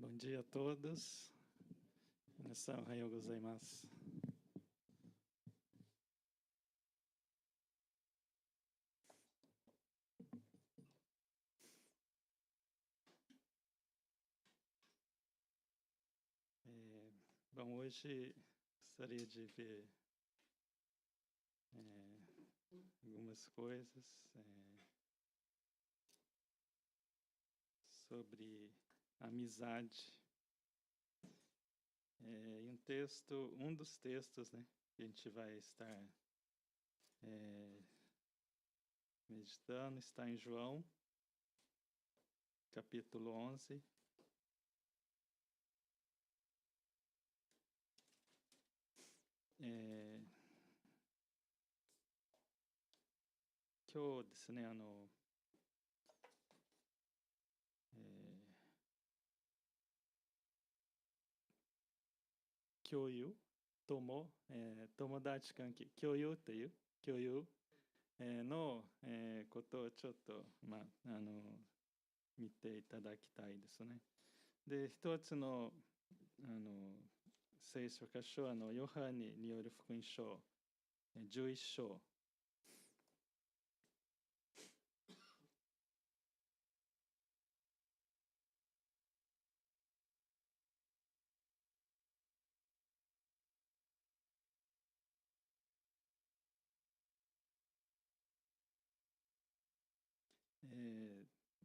Bom dia a todos. Minasan, ohayou gozaimasu. Bom, hoje gostaria de ver algumas coisas sobre amizade. E um dos textos, né, que a gente vai estar meditando está em João, capítulo 11. Kyou desu ne, Kyoyu, tomodachi kanki, Kyoyu という、Kyoyu のことをちょっと、見ていただきたいですね。で、一つの聖書箇所はヨハネによる福音書11章。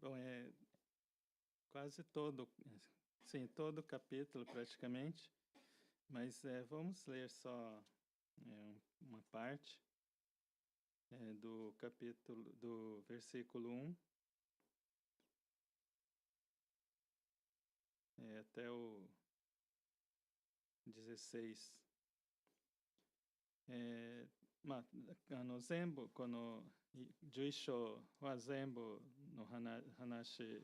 Bom, quase todo, sim, todo o capítulo praticamente, mas vamos ler só uma parte do capítulo, do versículo 1 até o 16. 全部この11章は全部の話、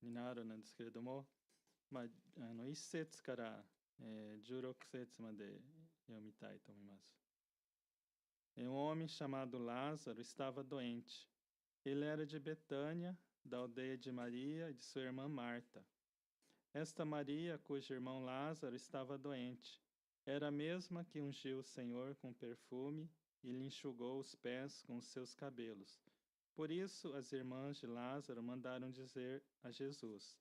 になるんですけれども、1節から、16節まで読みたいと思います。homem chamado Lázaro estava doente. Ele era de Betânia, da aldeia de Maria e de sua irmã Marta. Esta Maria, cujo irmão Lázaro estava doente, era a mesma que ungiu o Senhor com perfume e lhe enxugou os pés com os seus cabelos. Por isso, as irmãs de Lázaro mandaram dizer a Jesus: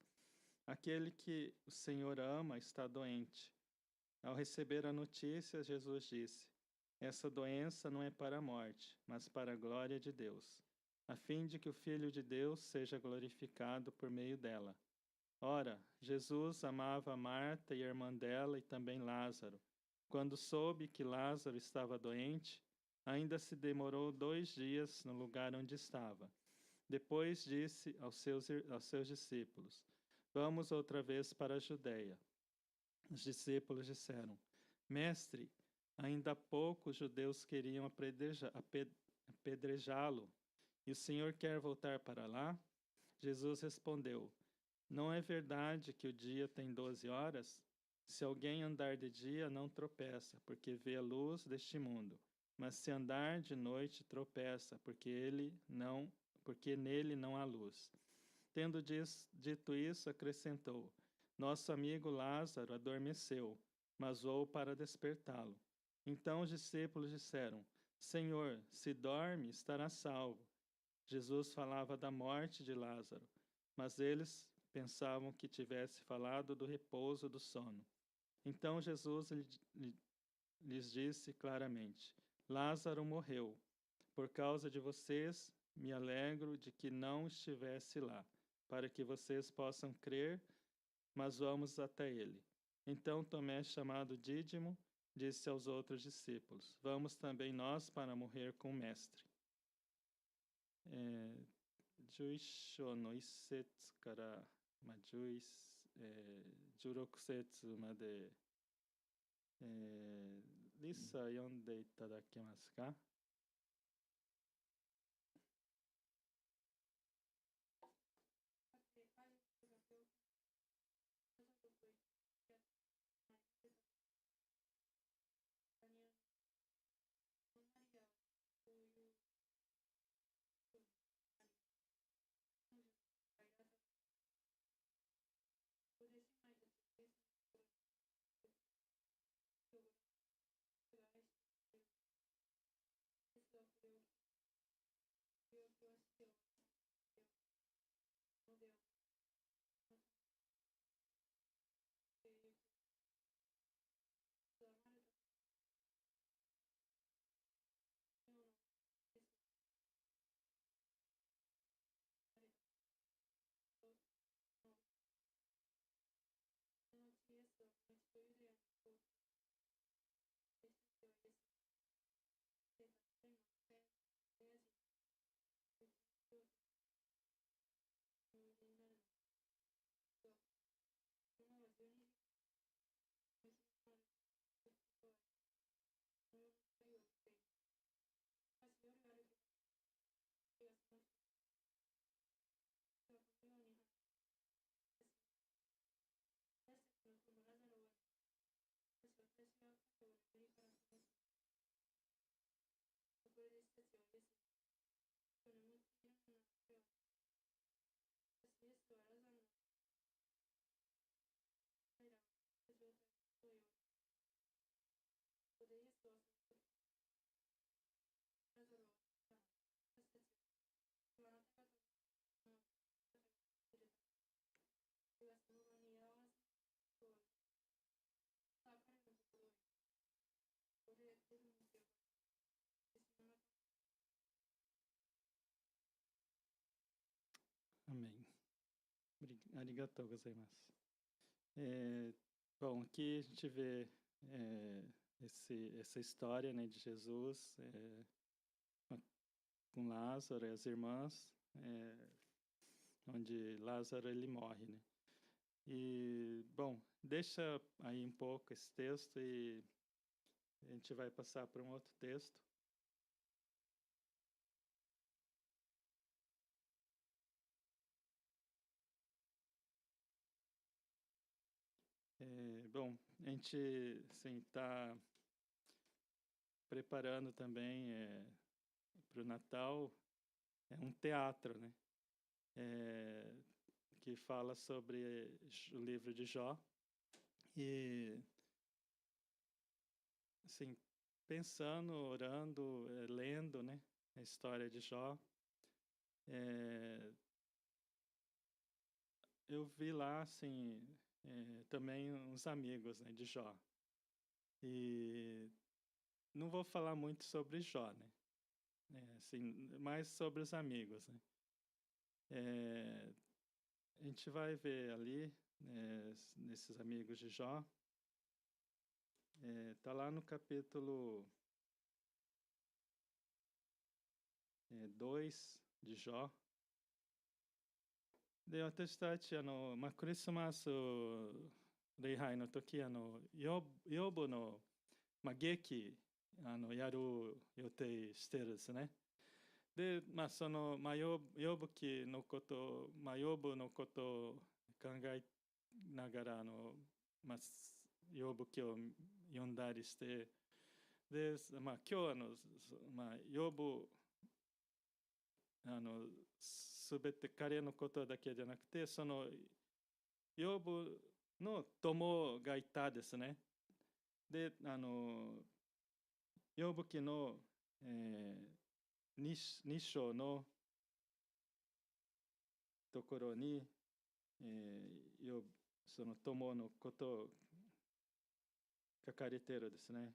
aquele que o Senhor ama está doente. Ao receber a notícia, Jesus disse: essa doença não é para a morte, mas para a glória de Deus, a fim de que o Filho de Deus seja glorificado por meio dela. Ora, Jesus amava Marta e a irmã dela e também Lázaro. Quando soube que Lázaro estava doente, ainda se demorou 2 dias no lugar onde estava. Depois disse aos seus discípulos: vamos outra vez para a Judeia. Os discípulos disseram: Mestre, ainda há pouco os judeus queriam apedrejá-lo, e o Senhor quer voltar para lá? Jesus respondeu: não é verdade que o dia tem 12 horas? Se alguém andar de dia, não tropeça, porque vê a luz deste mundo. Mas se andar de noite, tropeça, porque nele não há luz. Tendo dito isso, acrescentou: nosso amigo Lázaro adormeceu, mas vou para despertá-lo. Então os discípulos disseram: Senhor, se dorme, estará salvo. Jesus falava da morte de Lázaro, mas eles pensavam que tivesse falado do repouso do sono. Então Jesus lhes disse claramente: Lázaro morreu. Por causa de vocês, me alegro de que não estivesse lá, para que vocês possam crer, mas vamos até ele. Então Tomé, chamado Dídimo, disse aos outros discípulos: vamos também nós para morrer com o mestre. 11章の1節から、16節まで、リサ読んでいただけますか？ Amém. Arigatou gozaimasu. Bom, aqui a gente vê essa história, né, de Jesus com Lázaro e as irmãs, onde Lázaro ele morre, né? E, bom, deixa aí um pouco esse texto e a gente vai passar para um outro texto. Bom, a gente está preparando também para o Natal um teatro, né? Que fala sobre o livro de Jó. E, assim, pensando, orando, lendo, né, a história de Jó, eu vi lá, assim, também uns amigos, né, de Jó. E não vou falar muito sobre Jó, né? Assim, mais sobre os amigos, né? A gente vai ver ali, nesses amigos de Jó, tá lá no capítulo 2 de Jó. で、私たち、クリスマス礼拝の時、ヨブの、劇、やる予定してるんですね。で、ヨブ記のこと、ヨブのことを考えながら、ヨブ記を読んだりして、で、今日ヨブ、すべて彼のことだけじゃなくて、そのヨブの友がいたですね。で、ヨブ記の、2章のところに、その友のことを書かれているですね。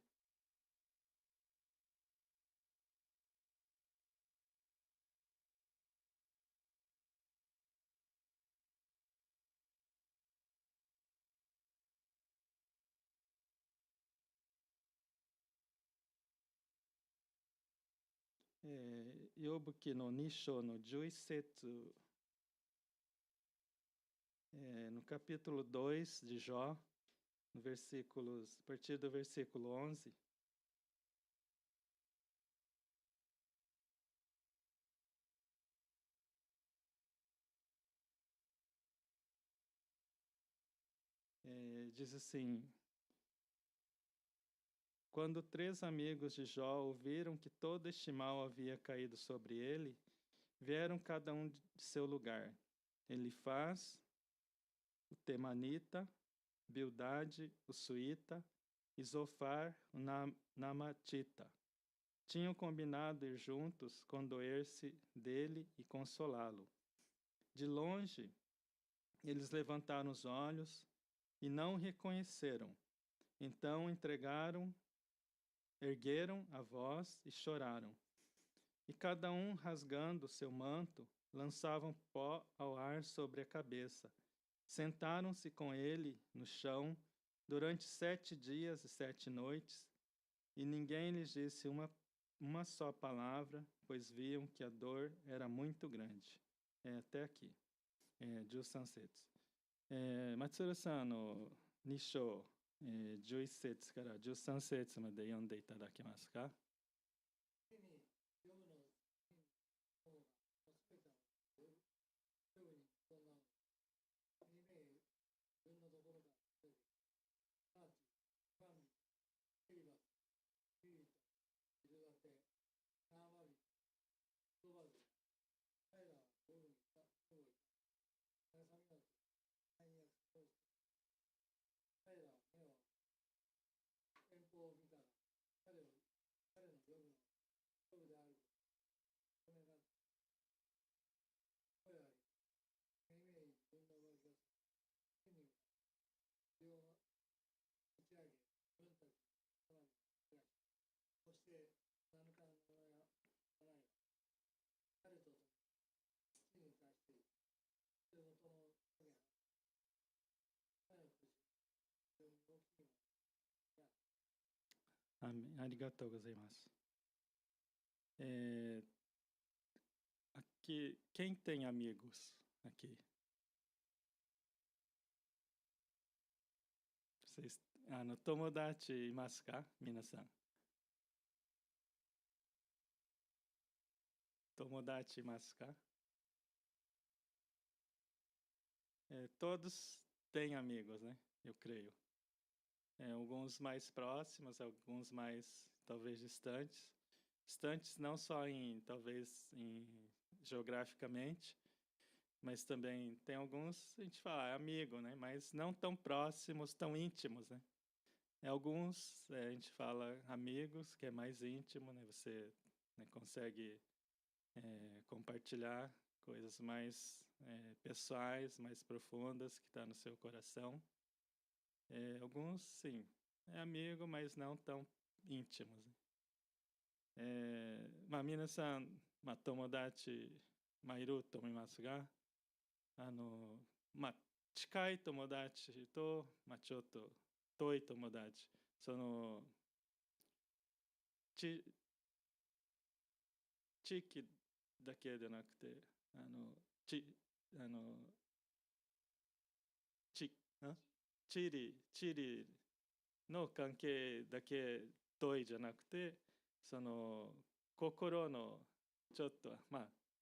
ヨブ記の2章の11節、no capítulo 2 de Jó, no versículos, a partir do versículo 11, diz assim: Quando 3 amigos de Jó ouviram que todo este mal havia caído sobre ele, vieram cada um de seu lugar. Elifaz, o Temanita, Bildade, o Suíta, e Zofar, o Namatita. Tinham combinado ir juntos, condoer-se dele e consolá-lo. De longe, eles levantaram os olhos e não o reconheceram. Então ergueram a voz e choraram. E cada um, rasgando seu manto, lançavam pó ao ar sobre a cabeça. Sentaram-se com ele no chão durante 7 dias e 7 noites, e ninguém lhes disse uma só palavra, pois viam que a dor era muito grande. Até aqui. 13節。松浦さん、2章、11節から13節まで読んでいただけますか。arigatou gozaimasu. É, aqui, quem tem amigos aqui? Vocês, no tomodachi imasu ka? Minasan. Tomodachi imasu ka? Todos têm amigos, né? Eu creio. Alguns mais próximos, alguns mais talvez distantes. Distantes não só talvez geograficamente, mas também tem alguns, a gente fala, é amigo, né? Mas não tão próximos, tão íntimos, né? Alguns, a gente fala amigos, que é mais íntimo, né? Você, né, consegue compartilhar coisas mais pessoais, mais profundas, que está no seu coração. Alguns, sim, é amigo, mas não tão íntimos, né? 皆さん、友達、いると思いますが、近い友達と、ちょっと遠い友達、ち地域だけでなくて、ちあのち地理の関係だけ遠いじゃなくて、心のちょっと、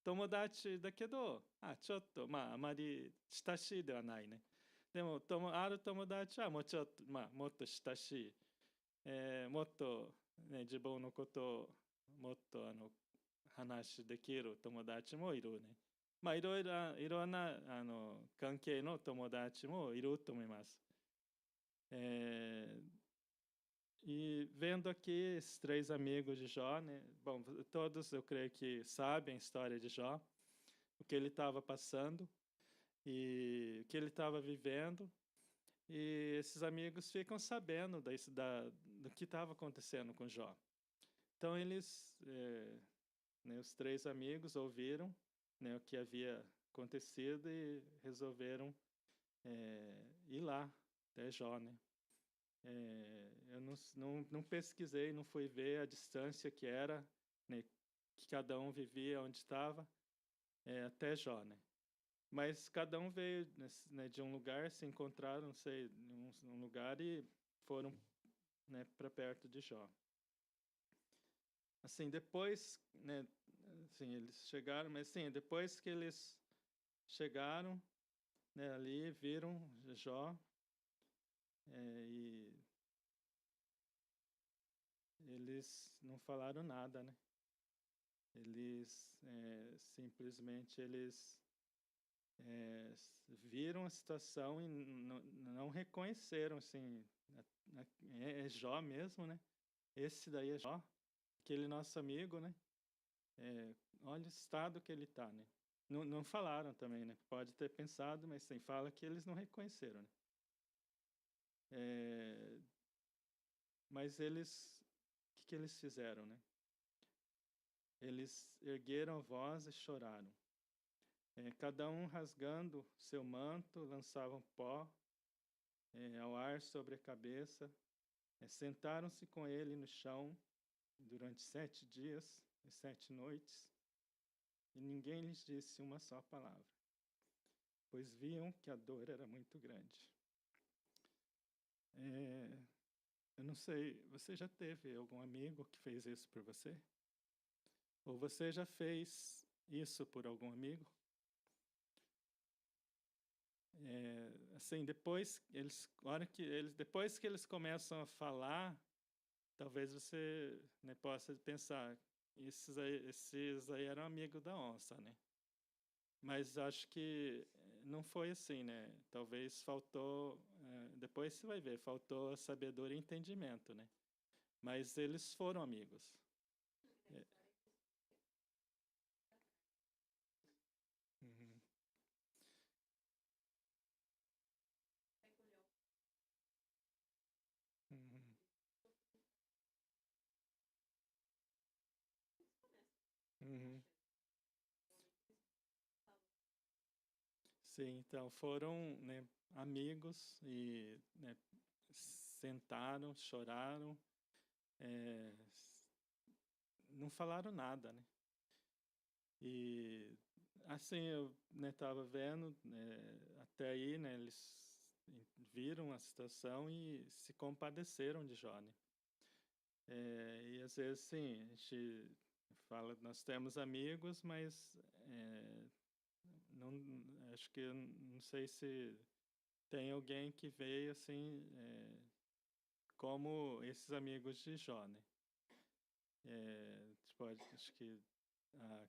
友達だけど、ちょっと、あまり親しいではないね。でも、ある友達はもうちょっと、もっと親しい、もっと、ね、自分のことをもっと話できる友達もいるね。いろんな関係の友達もいると思います。E vendo aqui esses três amigos de Jó, né? Bom, todos eu creio que sabem a história de Jó, o que ele estava passando e o que ele estava vivendo. E esses amigos ficam sabendo do que estava acontecendo com Jó. Então eles, né, os três amigos ouviram, né, o que havia acontecido e resolveram ir lá até Jó, né? Eu não pesquisei, não fui ver a distância que era, né, que cada um vivia onde estava, até Jó, né? Mas cada um veio, né, de um lugar, se encontraram, não sei, num lugar e foram, né, para perto de Jó. Assim, depois, né, assim, eles chegaram, mas sim, depois que eles chegaram, né, ali, viram Jó, e eles não falaram nada, né? Eles simplesmente viram a situação e não reconheceram, assim, é Jó mesmo, né? Esse daí é Jó, aquele nosso amigo, né? Olha o estado que ele está, né? Não falaram também, né? Pode ter pensado, mas sem fala que eles não reconheceram, né? Mas eles, o que eles fizeram, né? Eles ergueram a voz e choraram. Cada um rasgando seu manto, lançavam pó ao ar sobre a cabeça. Sentaram-se com ele no chão durante 7 dias e 7 noites, e ninguém lhes disse uma só palavra, pois viam que a dor era muito grande. Eu não sei, você já teve algum amigo que fez isso por você? Ou você já fez isso por algum amigo? Assim, depois depois que eles começam a falar, talvez você, né, possa pensar, esses aí eram amigos da onça, né? Mas acho que não foi assim, né? Talvez faltou, depois você vai ver, faltou sabedoria e entendimento, né? Mas eles foram amigos. Uhum. Uhum. Uhum. Sim, então foram, né, amigos e, né, sentaram, choraram, é, não falaram nada, né? E assim eu estava vendo, até aí, né, eles viram a situação e se compadeceram de Jó, né? E às vezes, sim, a gente fala, nós temos amigos, mas não, acho que não sei se tem alguém que veio assim, como esses amigos de Jó, né? Pode, acho que ah,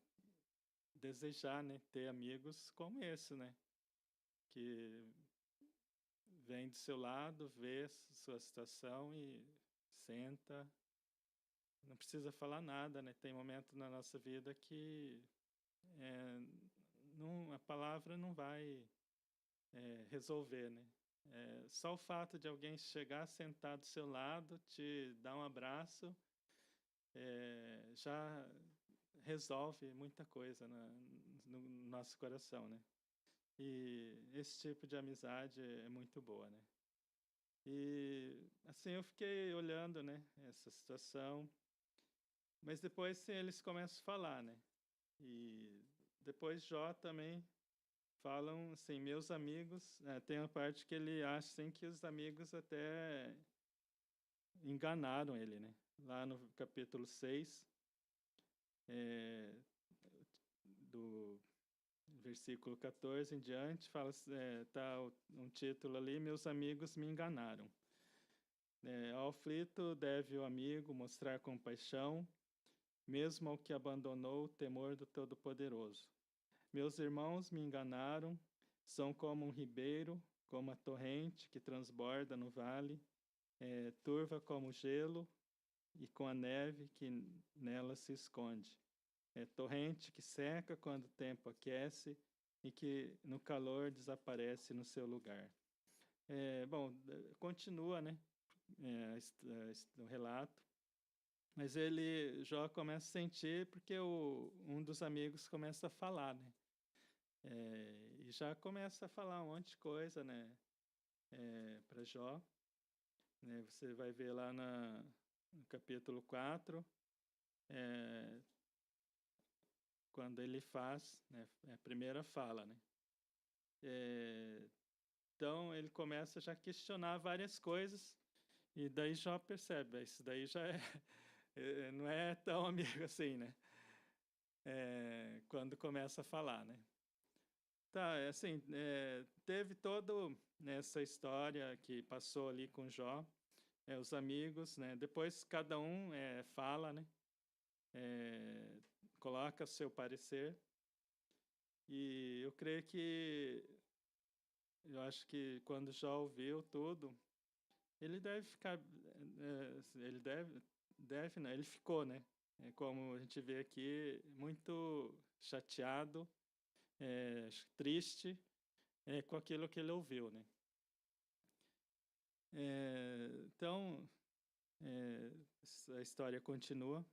desejar, né, ter amigos como esse, né? Que vem do seu lado, vê sua situação e senta. Não precisa falar nada, né? Tem momento na nossa vida que a palavra não vai resolver, né? Só o fato de alguém chegar, sentar do seu lado, te dar um abraço, já resolve muita coisa no nosso coração, né? E esse tipo de amizade é muito boa, né? E assim eu fiquei olhando, né, essa situação, mas depois sim, eles começam a falar, né? E depois Jó também falam assim, meus amigos, tem uma parte que ele acha assim, que os amigos até enganaram ele, né? Lá no capítulo 6, é, do versículo 14 em diante, fala, tá um título ali, meus amigos me enganaram. Ao aflito deve o amigo mostrar compaixão, mesmo ao que abandonou o temor do Todo-Poderoso. Meus irmãos me enganaram, são como um ribeiro, como a torrente que transborda no vale, turva como gelo e com a neve que nela se esconde. Torrente que seca quando o tempo aquece e que no calor desaparece no seu lugar. Bom, continua, né, o relato, mas Jó começa a sentir porque um dos amigos começa a falar, né? E já começa a falar um monte de coisa, né, para Jó. Né? Você vai ver lá no capítulo 4, quando ele faz, né, a primeira fala, né? Então ele começa já a questionar várias coisas e daí Jó percebe, isso daí já não é tão amigo assim, né? Quando começa a falar, né? Tá, assim, teve toda essa história que passou ali com Jó, os amigos, né? Depois cada um fala, né? Coloca seu parecer e eu creio que eu acho que quando Jó ouviu tudo, ele deve ficar, ele deve, né? Ele ficou, né? Como a gente vê aqui, muito chateado, triste, com aquilo que ele ouviu, né? Então, a história continua.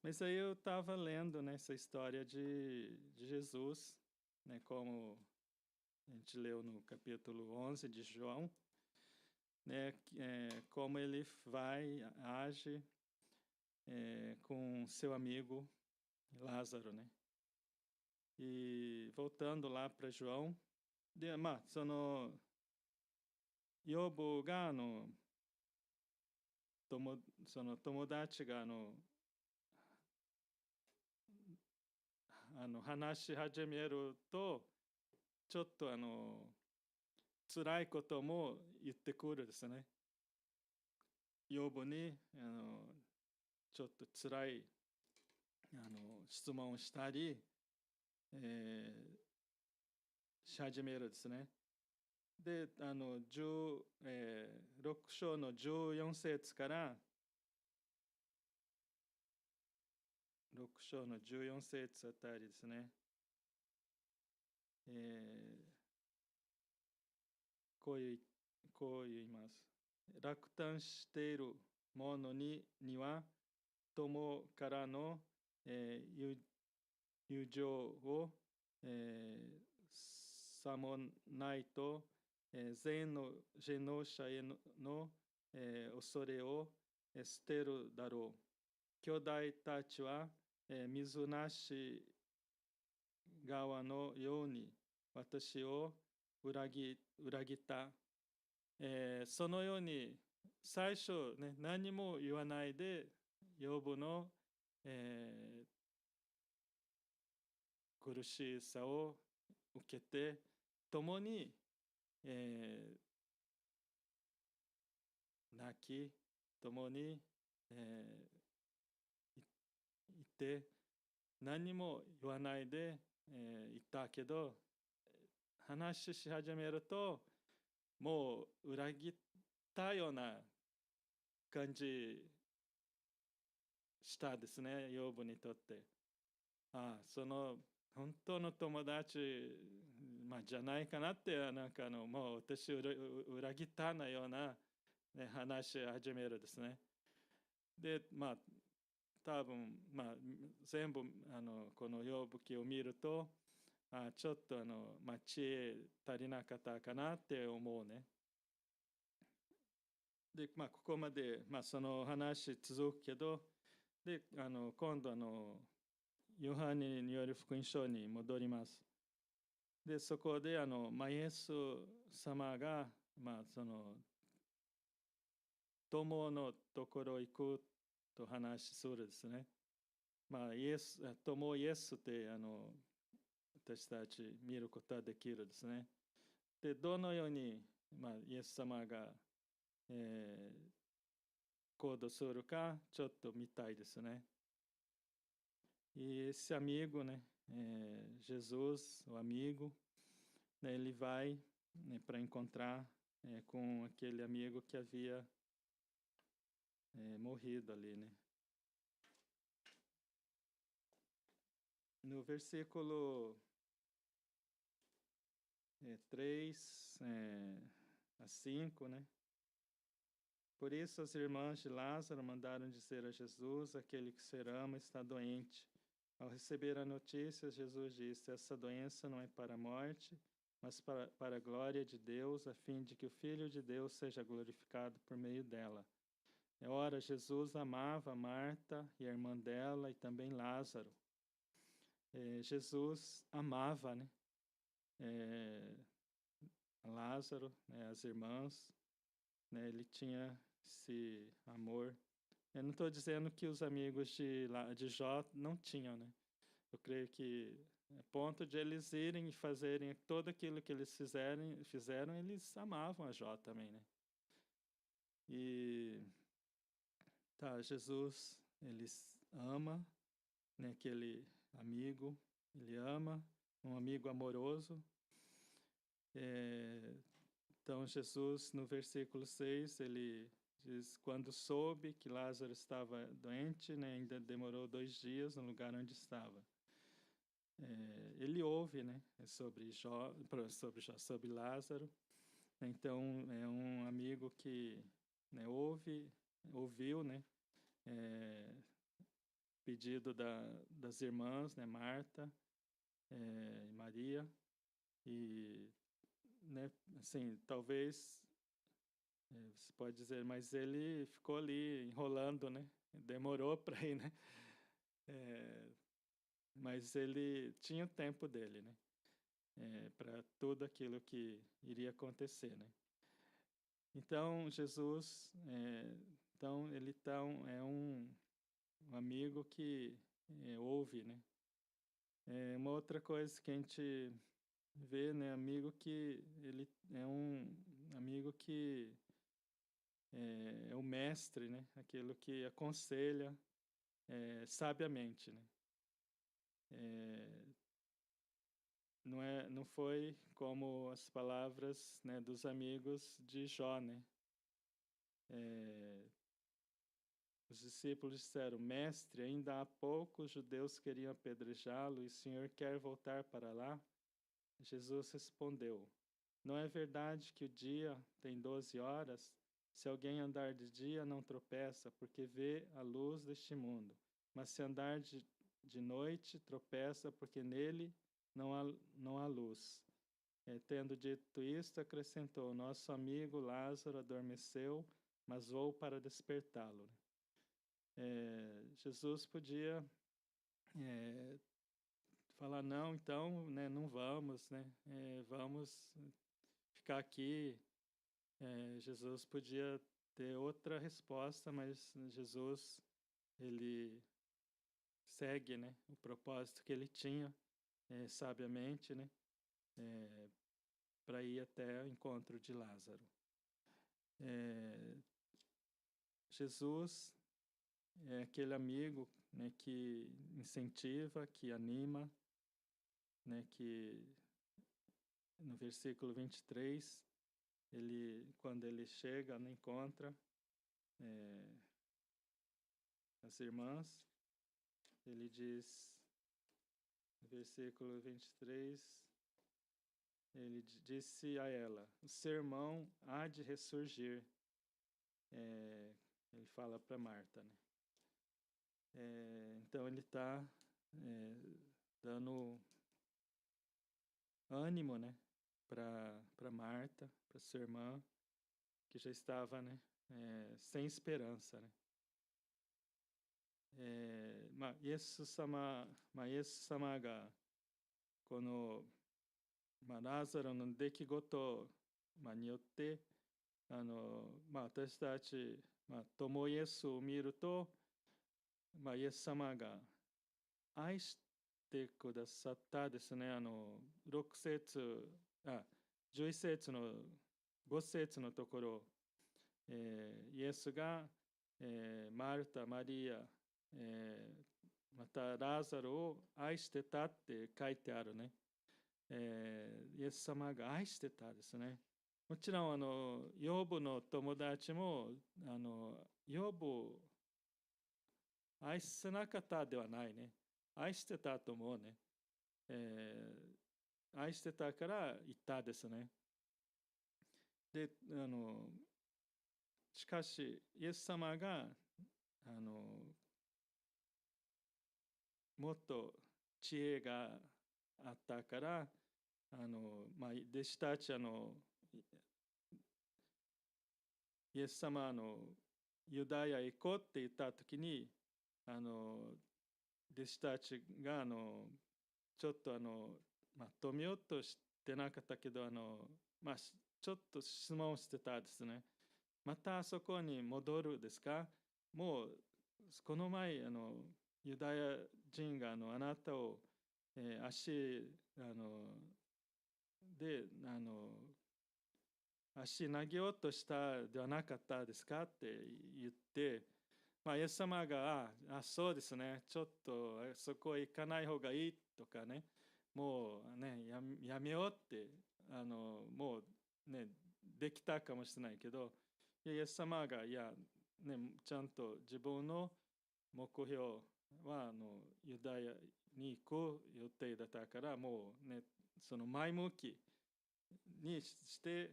Mas aí eu estava lendo, né, essa história de Jesus, né, como a gente leu no capítulo 11 de João, né, como ele age com seu amigo Lázaro, né? E voltando lá para João, そのヨブがその友達が話し始めるとちょっと辛いことも言ってくるですね。ヨブにちょっと辛い質問をしたり、し始めるですね。で、6章の14節から6章の14節あたりですね。こう言います。落胆している者には友からの、友情を、さもないと、善の者への、恐れを、捨てるだろう。兄弟たちは、水なし川のように私を裏切った。そのように最初ね、何も言わないで、ヨブの、苦しさを受けて、共に、泣き、共に、いて、何も言わないで、いたけど、話し始めると、もう裏切ったような感じしたですね、養父にとって。その本当の友達、じゃないかなって、なんかもう私を裏切ったような、ね、話し始めるですね。で、多分、全部この養父記を見ると、ちょっと知恵足りなかったかなって思うね。で、ここまで、その話続くけど、で、今度ヨハネによる福音書に戻ります。で、そこでイエス様が、その友のところ行くと話するですね。友イエスって私たち見ることができるですね。で、どのように、イエス様が、行動するかちょっと見たいですね。E esse amigo, né, Jesus, o amigo, né, ele vai, né, para encontrar com aquele amigo que havia morrido ali, né. No versículo 3 a 5, né? Por isso as irmãs de Lázaro mandaram dizer a Jesus: aquele que o Senhor ama está doente. Ao receber a notícia, Jesus disse: essa doença não é para a morte, mas para a glória de Deus, a fim de que o Filho de Deus seja glorificado por meio dela. Ora, Jesus amava Marta e a irmã dela e também Lázaro. Jesus amava, né? Lázaro, né, as irmãs, né, ele tinha esse amor. Eu não estou dizendo que os amigos de Jó não tinham, né? Eu creio que a ponto de eles irem e fazerem tudo aquilo que eles fizeram, eles amavam a Jó também, né? E Jesus, ele ama, né, aquele amigo, ele ama, um amigo amoroso. Então Jesus, no versículo 6, ele diz: quando soube que Lázaro estava doente, né, ainda demorou 2 dias no lugar onde estava. Ele ouve, né, sobre Lázaro. Então é um amigo que, né, ouviu, né, pedido das irmãs, né, Marta e Maria, e, né, assim, talvez você pode dizer, mas ele ficou ali enrolando, né, demorou para ir, né, mas ele tinha o tempo dele, né, para tudo aquilo que iria acontecer, né. Então Jesus, então ele é um amigo que ouve, né. Uma outra coisa que a gente vê, né, amigo que ele é um amigo que é o mestre, né, aquilo que aconselha sabiamente, né. Não foi como as palavras, né, dos amigos de Jó, né. Os discípulos disseram: mestre, ainda há pouco os judeus queriam apedrejá-lo e o Senhor quer voltar para lá? Jesus respondeu: não é verdade que o dia tem 12 horas? Se alguém andar de dia, não tropeça, porque vê a luz deste mundo. Mas se andar de noite, tropeça, porque nele não há luz. Tendo dito isto, acrescentou: nosso amigo Lázaro adormeceu, mas vou para despertá-lo. Jesus podia falar, não, então, né, não vamos, né, vamos ficar aqui. Jesus podia ter outra resposta, mas Jesus, ele segue, né, o propósito que ele tinha, sabiamente, né, para ir até o encontro de Lázaro. Jesus é aquele amigo, né, que incentiva, que anima, né, que no versículo 23, quando ele chega, né, encontra as irmãs, ele diz, no versículo 23, ele disse a ela, o seu irmão há de ressurgir. Ele fala para Marta, né? Então ele está dando ânimo, né, para Marta, para sua irmã, que já estava, né, sem esperança, né? イエス様がこの、ラザロの出来事、によって私たち、共イエスを見ると、イエス様が愛してくださったですね、6節、11節の5節のところ、イエスが、マルタ、マリア、またラザロを愛してたって書いてあるね。イエス様が愛してたですね。もちろんヨブの友達もヨブを愛せなかったではないね。愛してたと思うね。愛してたから言ったですね。で、しかし、イエス様がもっと知恵があったから弟子たちイエス様ユダヤへ行こうって言った時に弟子たちがちょっと止めようとしてなかったけどちょっと質問してたですね。またあそこに戻るですか？もうこの前ユダヤ人があなたを、足で足投げようとしたではなかったですかって言って、イエス様がそうですね、ちょっとそこへ行かない方がいいとかね、もうねやめようってもうねできたかもしれないけど、イエス様がいやねちゃんと自分の目標はユダヤに行く予定だったから、もうねその前向きにして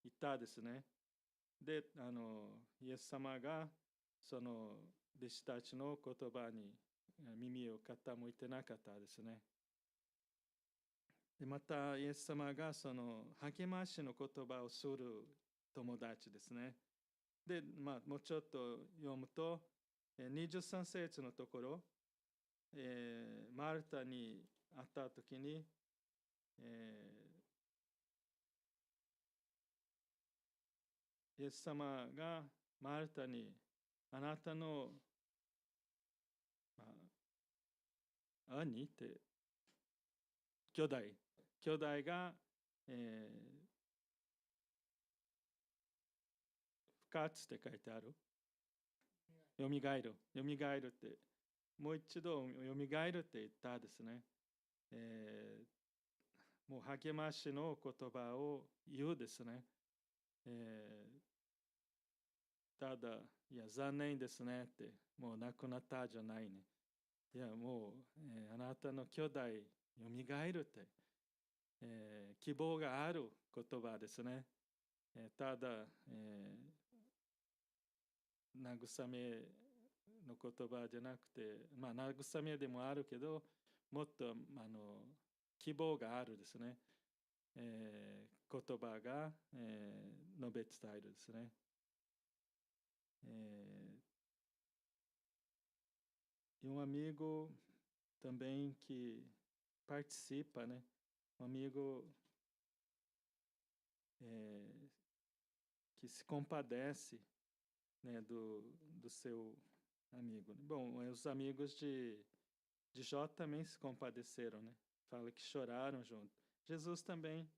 いったですね。でイエス様がその弟子たちの言葉に耳を傾いてなかったですね。でまたイエス様がその励ましの言葉をする友達ですね。でもうちょっと読むと23節のところ、マルタに会った時に、イエス様がマルタにあなたの、兄って兄弟が、復活って書いてある。よみがえるってもう一度よみがえるって言ったですね。もう励ましの言葉を言うですね。ただいや残念ですねってもう亡くなったじゃないね。いやもう、あなたの兄弟よみがえるって、希望がある言葉ですね。ただ、慰めの言葉じゃなくて、慰めでもあるけど、もっと希望があるですね。言葉が、述べ伝えるですね。E um amigo também que participa, né? Um amigo que se compadece, né, do seu amigo. Bom, os amigos de Jó também se compadeceram, né? Fala que choraram junto. Jesus também,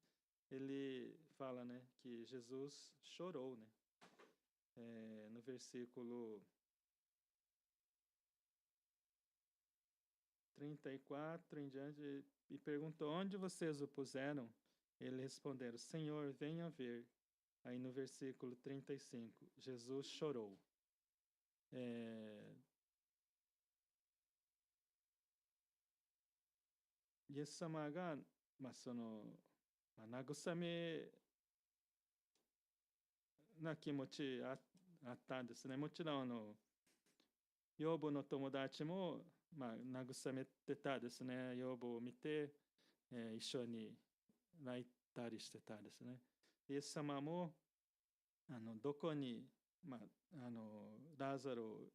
ele fala, né, que Jesus chorou, né? No versículo 34 em diante, e perguntou: onde vocês o puseram? Eles responderam: Senhor, venha ver. Aí no versículo 35, Jesus chorou. イエス様が、慰めな気持ちあったんですね。もちろん養母の友達も、慰めてたですね。養母を見て、一緒に泣いたりしてたですね。イエス様もどこに、ラザロを、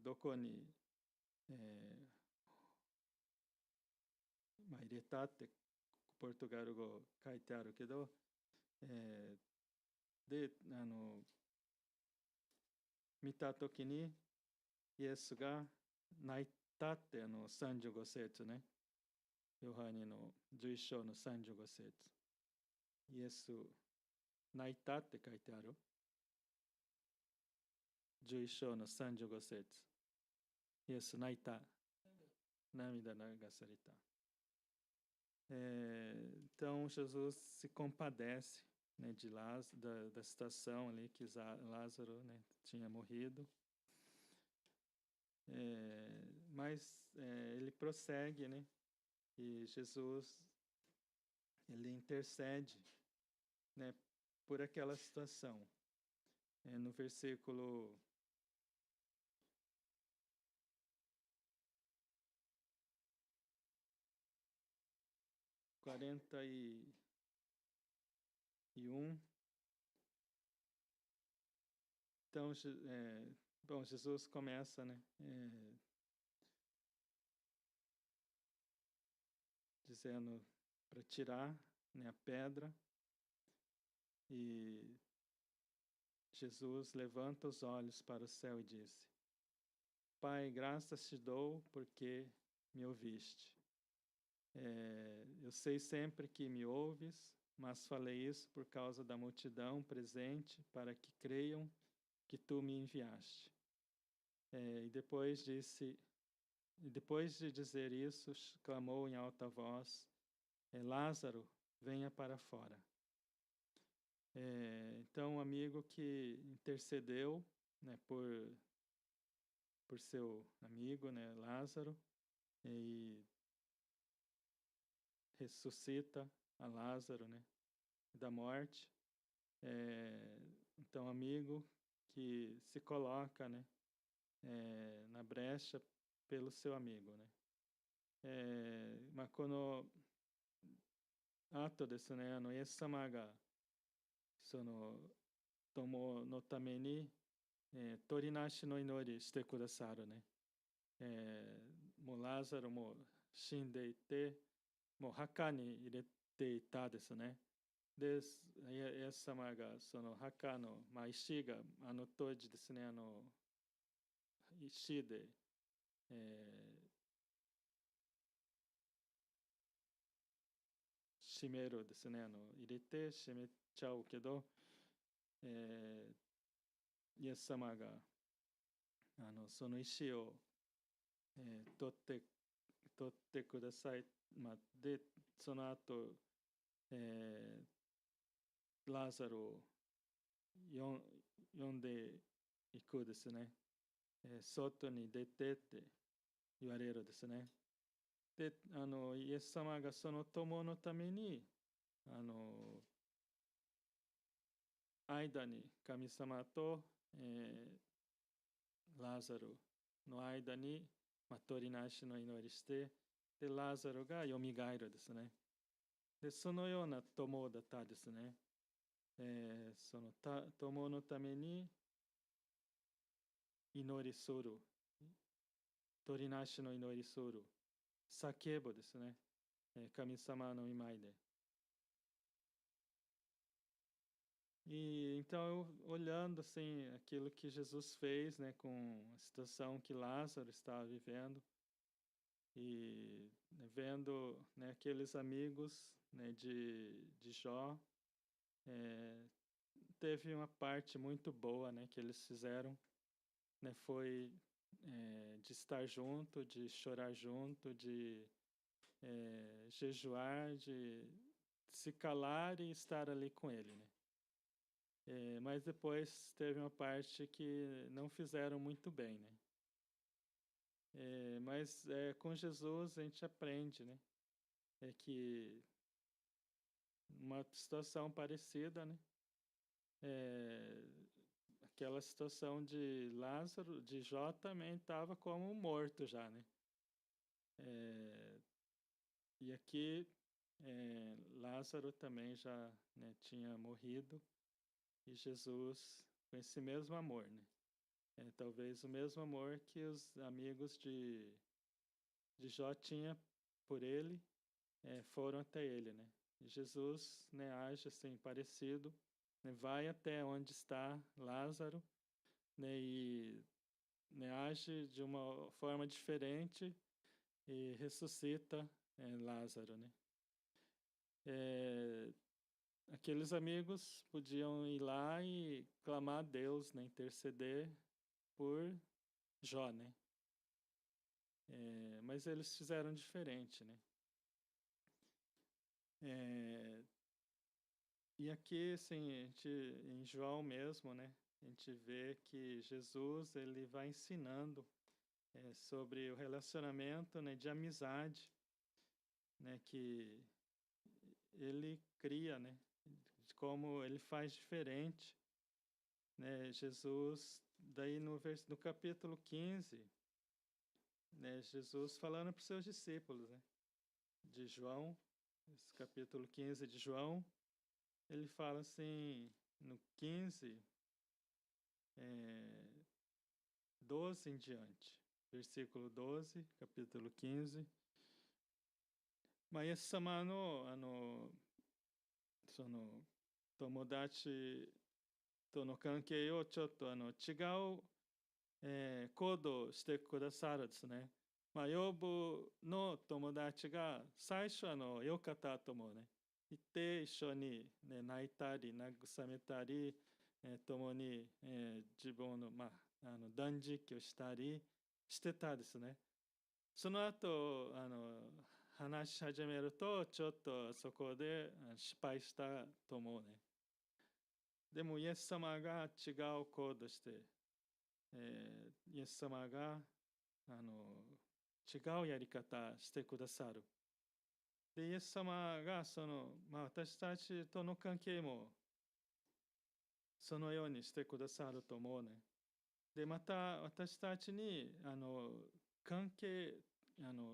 どこに、入れたってポルトガル語書いてあるけど、で見たときにイエスが泣いたって35節ね。ヨハネの11章の35節。イエス泣いたって書いてある。11章の35節。イエス泣いた。涙流された。Então Jesus se compadece, né, da situação ali que Lázaro, né, tinha morrido. Mas ele prossegue, né? E Jesus ele intercede, né, por aquela situação. No versículo 41. Então, bom, Jesus começa, né, dizendo para tirar, né, a pedra, e Jesus levanta os olhos para o céu e disse: Pai, graças te dou porque me ouviste. Eu sei sempre que me ouves, mas falei isso por causa da multidão presente, para que creiam que tu me enviaste. E depois de dizer isso, clamou em alta voz: Lázaro, venha para fora. Então, um amigo que intercedeu, né, por seu amigo, né, Lázaro, e ressuscita a Lázaro, né, da morte. Então, amigo que se coloca, né, na brecha pelo seu amigo, né. この後ですね、イエス様がその友のために、取りなしの祈りしてくださるね。もうラザロも死んでいて、もう墓に入れていたですね。で、イエス様がその墓の、石が当時ですね、石で、閉めるですね、入れて閉めちゃうけど、イエス様がその石を、取ってください。で、その後、ラザロを呼んでいくですね。外に出てって言われるですね。で、イエス様がその友のために、間に神様と、ラザロの間に、取りなしの祈りして、で、ラザロがよみがえるですね。で、そのような友だったですね。その友のために祈りする Torinashi no inori suru. Sakebo ですね。神様の御前で。E então, olhando assim aquilo que Jesus fez, né, com a situação que Lázaro estava vivendo e né, vendo né, aqueles amigos né, de Jó, teve uma parte muito boa, né, que eles fizeram, né, foi de estar junto, de chorar junto, de jejuar, de se calar e estar ali com ele, né? Mas depois teve uma parte que não fizeram muito bem, né? Mas com Jesus a gente aprende, né? É que uma situação parecida, né? Aquela situação de Lázaro, de Jó também estava como morto já, né? E aqui Lázaro também já né, tinha morrido e Jesus com esse mesmo amor, né? Talvez o mesmo amor que os amigos de Jó tinha por ele, foram até ele, né? E Jesus, né, age assim parecido, né, vai até onde está Lázaro, né, e né, age de uma forma diferente e ressuscita Lázaro, né? Aqueles amigos podiam ir lá e clamar a Deus, né, interceder por Jó, né? Mas eles fizeram diferente, né? E aqui, assim, a gente, em João mesmo, né? A gente vê que Jesus, ele vai ensinando sobre o relacionamento, né, de amizade, né, que ele cria, né? De como ele faz diferente, né? Jesus, daí no capítulo 15, né, Jesus falando para os seus discípulos, né? De João, esse capítulo 15 de João, ele fala assim, no 15, 12 em diante, versículo 12, capítulo 15. まあ、イエス様の、その友達との関係をちょっと違う、行動してくださるですね。まあ、ヨブの友達が最初良かったと思うね。行って一緒に、ね、泣いたり慰めたり、共に、自分の、まあ、断食をしたりしてたですね。その後話し始めるとちょっとそこで失敗したと思うね。でもイエス様が違う行動して、イエス様が違うやり方してくださる。でイエス様がまあ、私たちとの関係もそのようにしてくださると思うね。でまた私たちに関係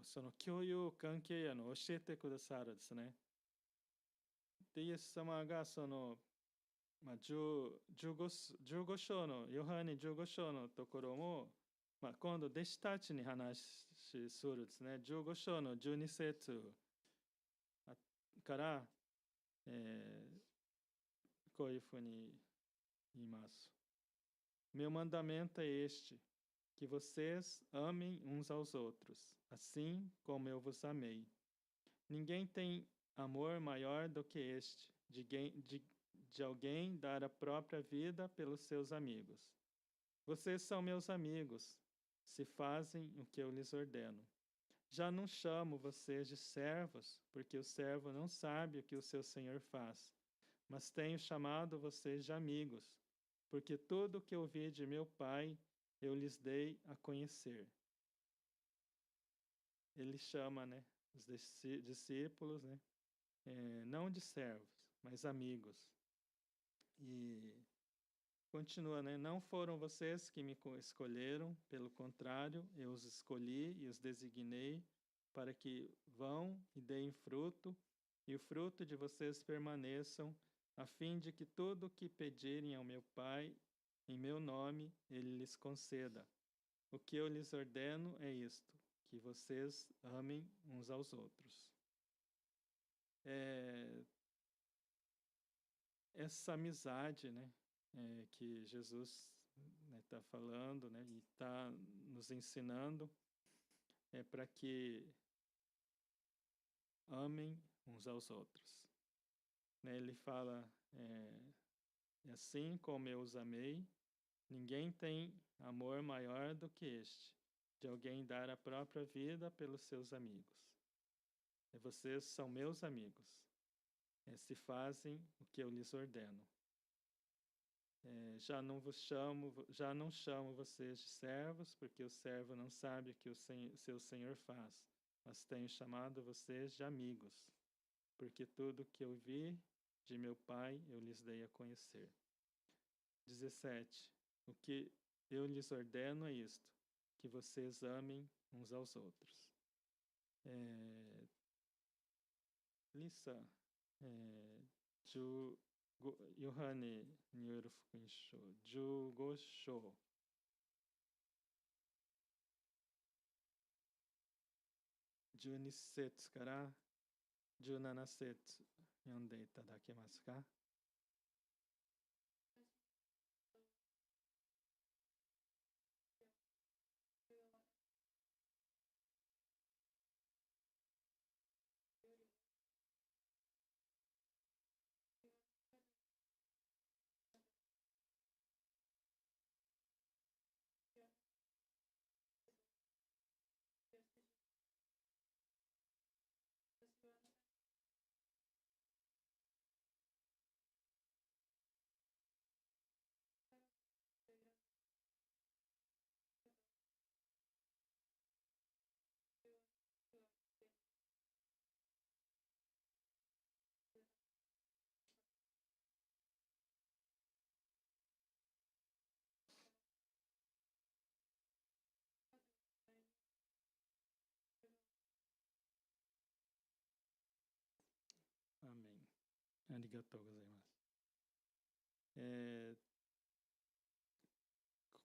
その共有関係教えてくださるですね。でイエス様がまあ、15章のヨハネ15章のところも、まあ、今度弟子たちに話するですね。15章の12節から、こういうふうに言います。Meu mandamento é este, que vocês amem uns aos outros, assim como eu vos amei. Ninguém tem amor maior do que este, de alguém dar a própria vida pelos seus amigos. Vocês são meus amigos, se fazem o que eu lhes ordeno. Já não chamo vocês de servos, porque o servo não sabe o que o seu senhor faz, mas tenho chamado vocês de amigos, porque tudo o que ouvi de meu Pai eu lhes dei a conhecer. Ele chama, né, os discípulos, né, não de servos, mas amigos. E continua, né? Não foram vocês que me escolheram, pelo contrário, eu os escolhi e os designei para que vão e deem fruto, e o fruto de vocês permaneçam, a fim de que tudo o que pedirem ao meu Pai, em meu nome, ele lhes conceda. o que eu lhes ordeno é isto, que vocês amem uns aos outros. Essa amizade, né, que Jesus está falando, né, e está nos ensinando, é para que amem uns aos outros. Né, ele fala, assim como eu os amei, ninguém tem amor maior do que este, de alguém dar a própria vida pelos seus amigos. E vocês são meus amigos, se fazem o que eu lhes ordeno. Já não chamo vocês de servos, porque o servo não sabe o que o seu senhor faz, mas tenho chamado vocês de amigos, porque tudo que eu vi de meu Pai eu lhes dei a conhecer. 17. O que eu lhes ordeno é isto, que vocês amem uns aos outros. Lisa, Yohane Nyoru Fukunsho, 15章。12節から17節読んでいただけますか。Amém. ありがとうございます。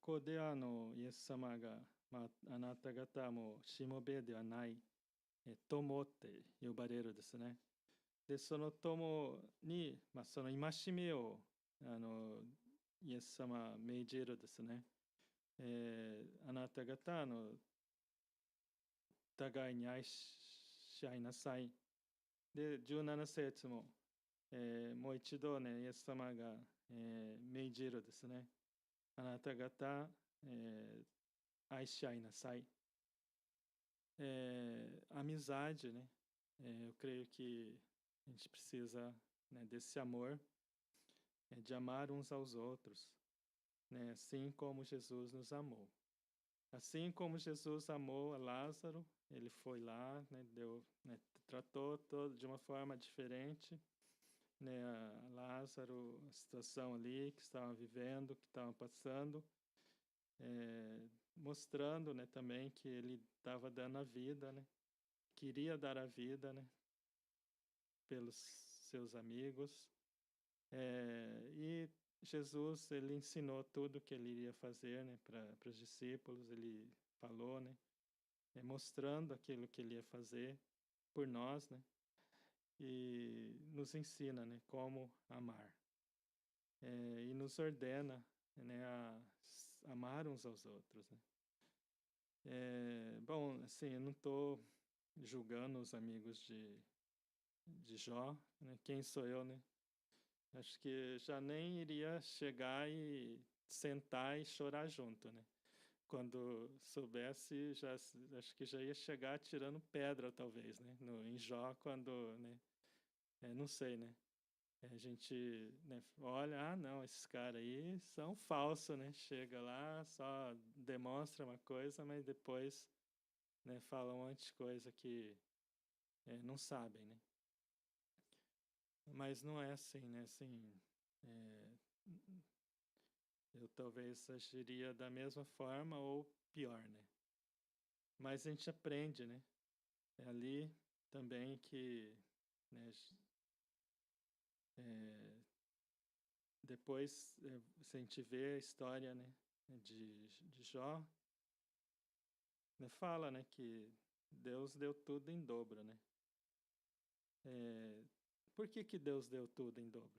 ここでイエス様が、あなた方はもうしもべではない、友って呼ばれるですね。で、その友に、その戒めをイエス様は命じるですね。あなた方互いに愛し合いなさい。で、17節も、もう一度ね、イエス様が、命じるですね。あなた方、愛し合いなさい。Amizade, né? Eu creio que a gente precisa, né, desse amor, de amar uns aos outros, né? Assim como Jesus nos amou. Assim como Jesus amou a Lázaro, ele foi lá, né, tratou todo de uma forma diferente, né, a Lázaro, a situação ali que estavam vivendo, que estavam passando, mostrando, né, também que ele estava dando a vida, né, queria dar a vida, né, pelos seus amigos, e Jesus, ele ensinou tudo o que ele iria fazer, né, para os discípulos. Ele falou, né, mostrando aquilo que ele ia fazer por nós, né, e nos ensina, né, como amar, e nos ordena, né, a amar uns aos outros, né. Bom, assim, eu não estou julgando os amigos de Jó, né? Quem sou eu, né? Acho que já nem iria chegar e sentar e chorar junto, né? Quando soubesse, acho que já ia chegar tirando pedra, talvez, né? Em Jó, quando, né? Não sei, né? A gente, né, olha, não, esses caras aí são falsos, né? Chega lá, só demonstra uma coisa, mas depois, né, fala um monte de coisa que não sabem, né? Mas não é assim, né? Assim, eu talvez agiria da mesma forma ou pior, né? Mas a gente aprende, né? É ali também que, né, depois, se a gente vê a história, né, de Jó, fala, né, que Deus deu tudo em dobro, né? Por que Deus deu tudo em dobro?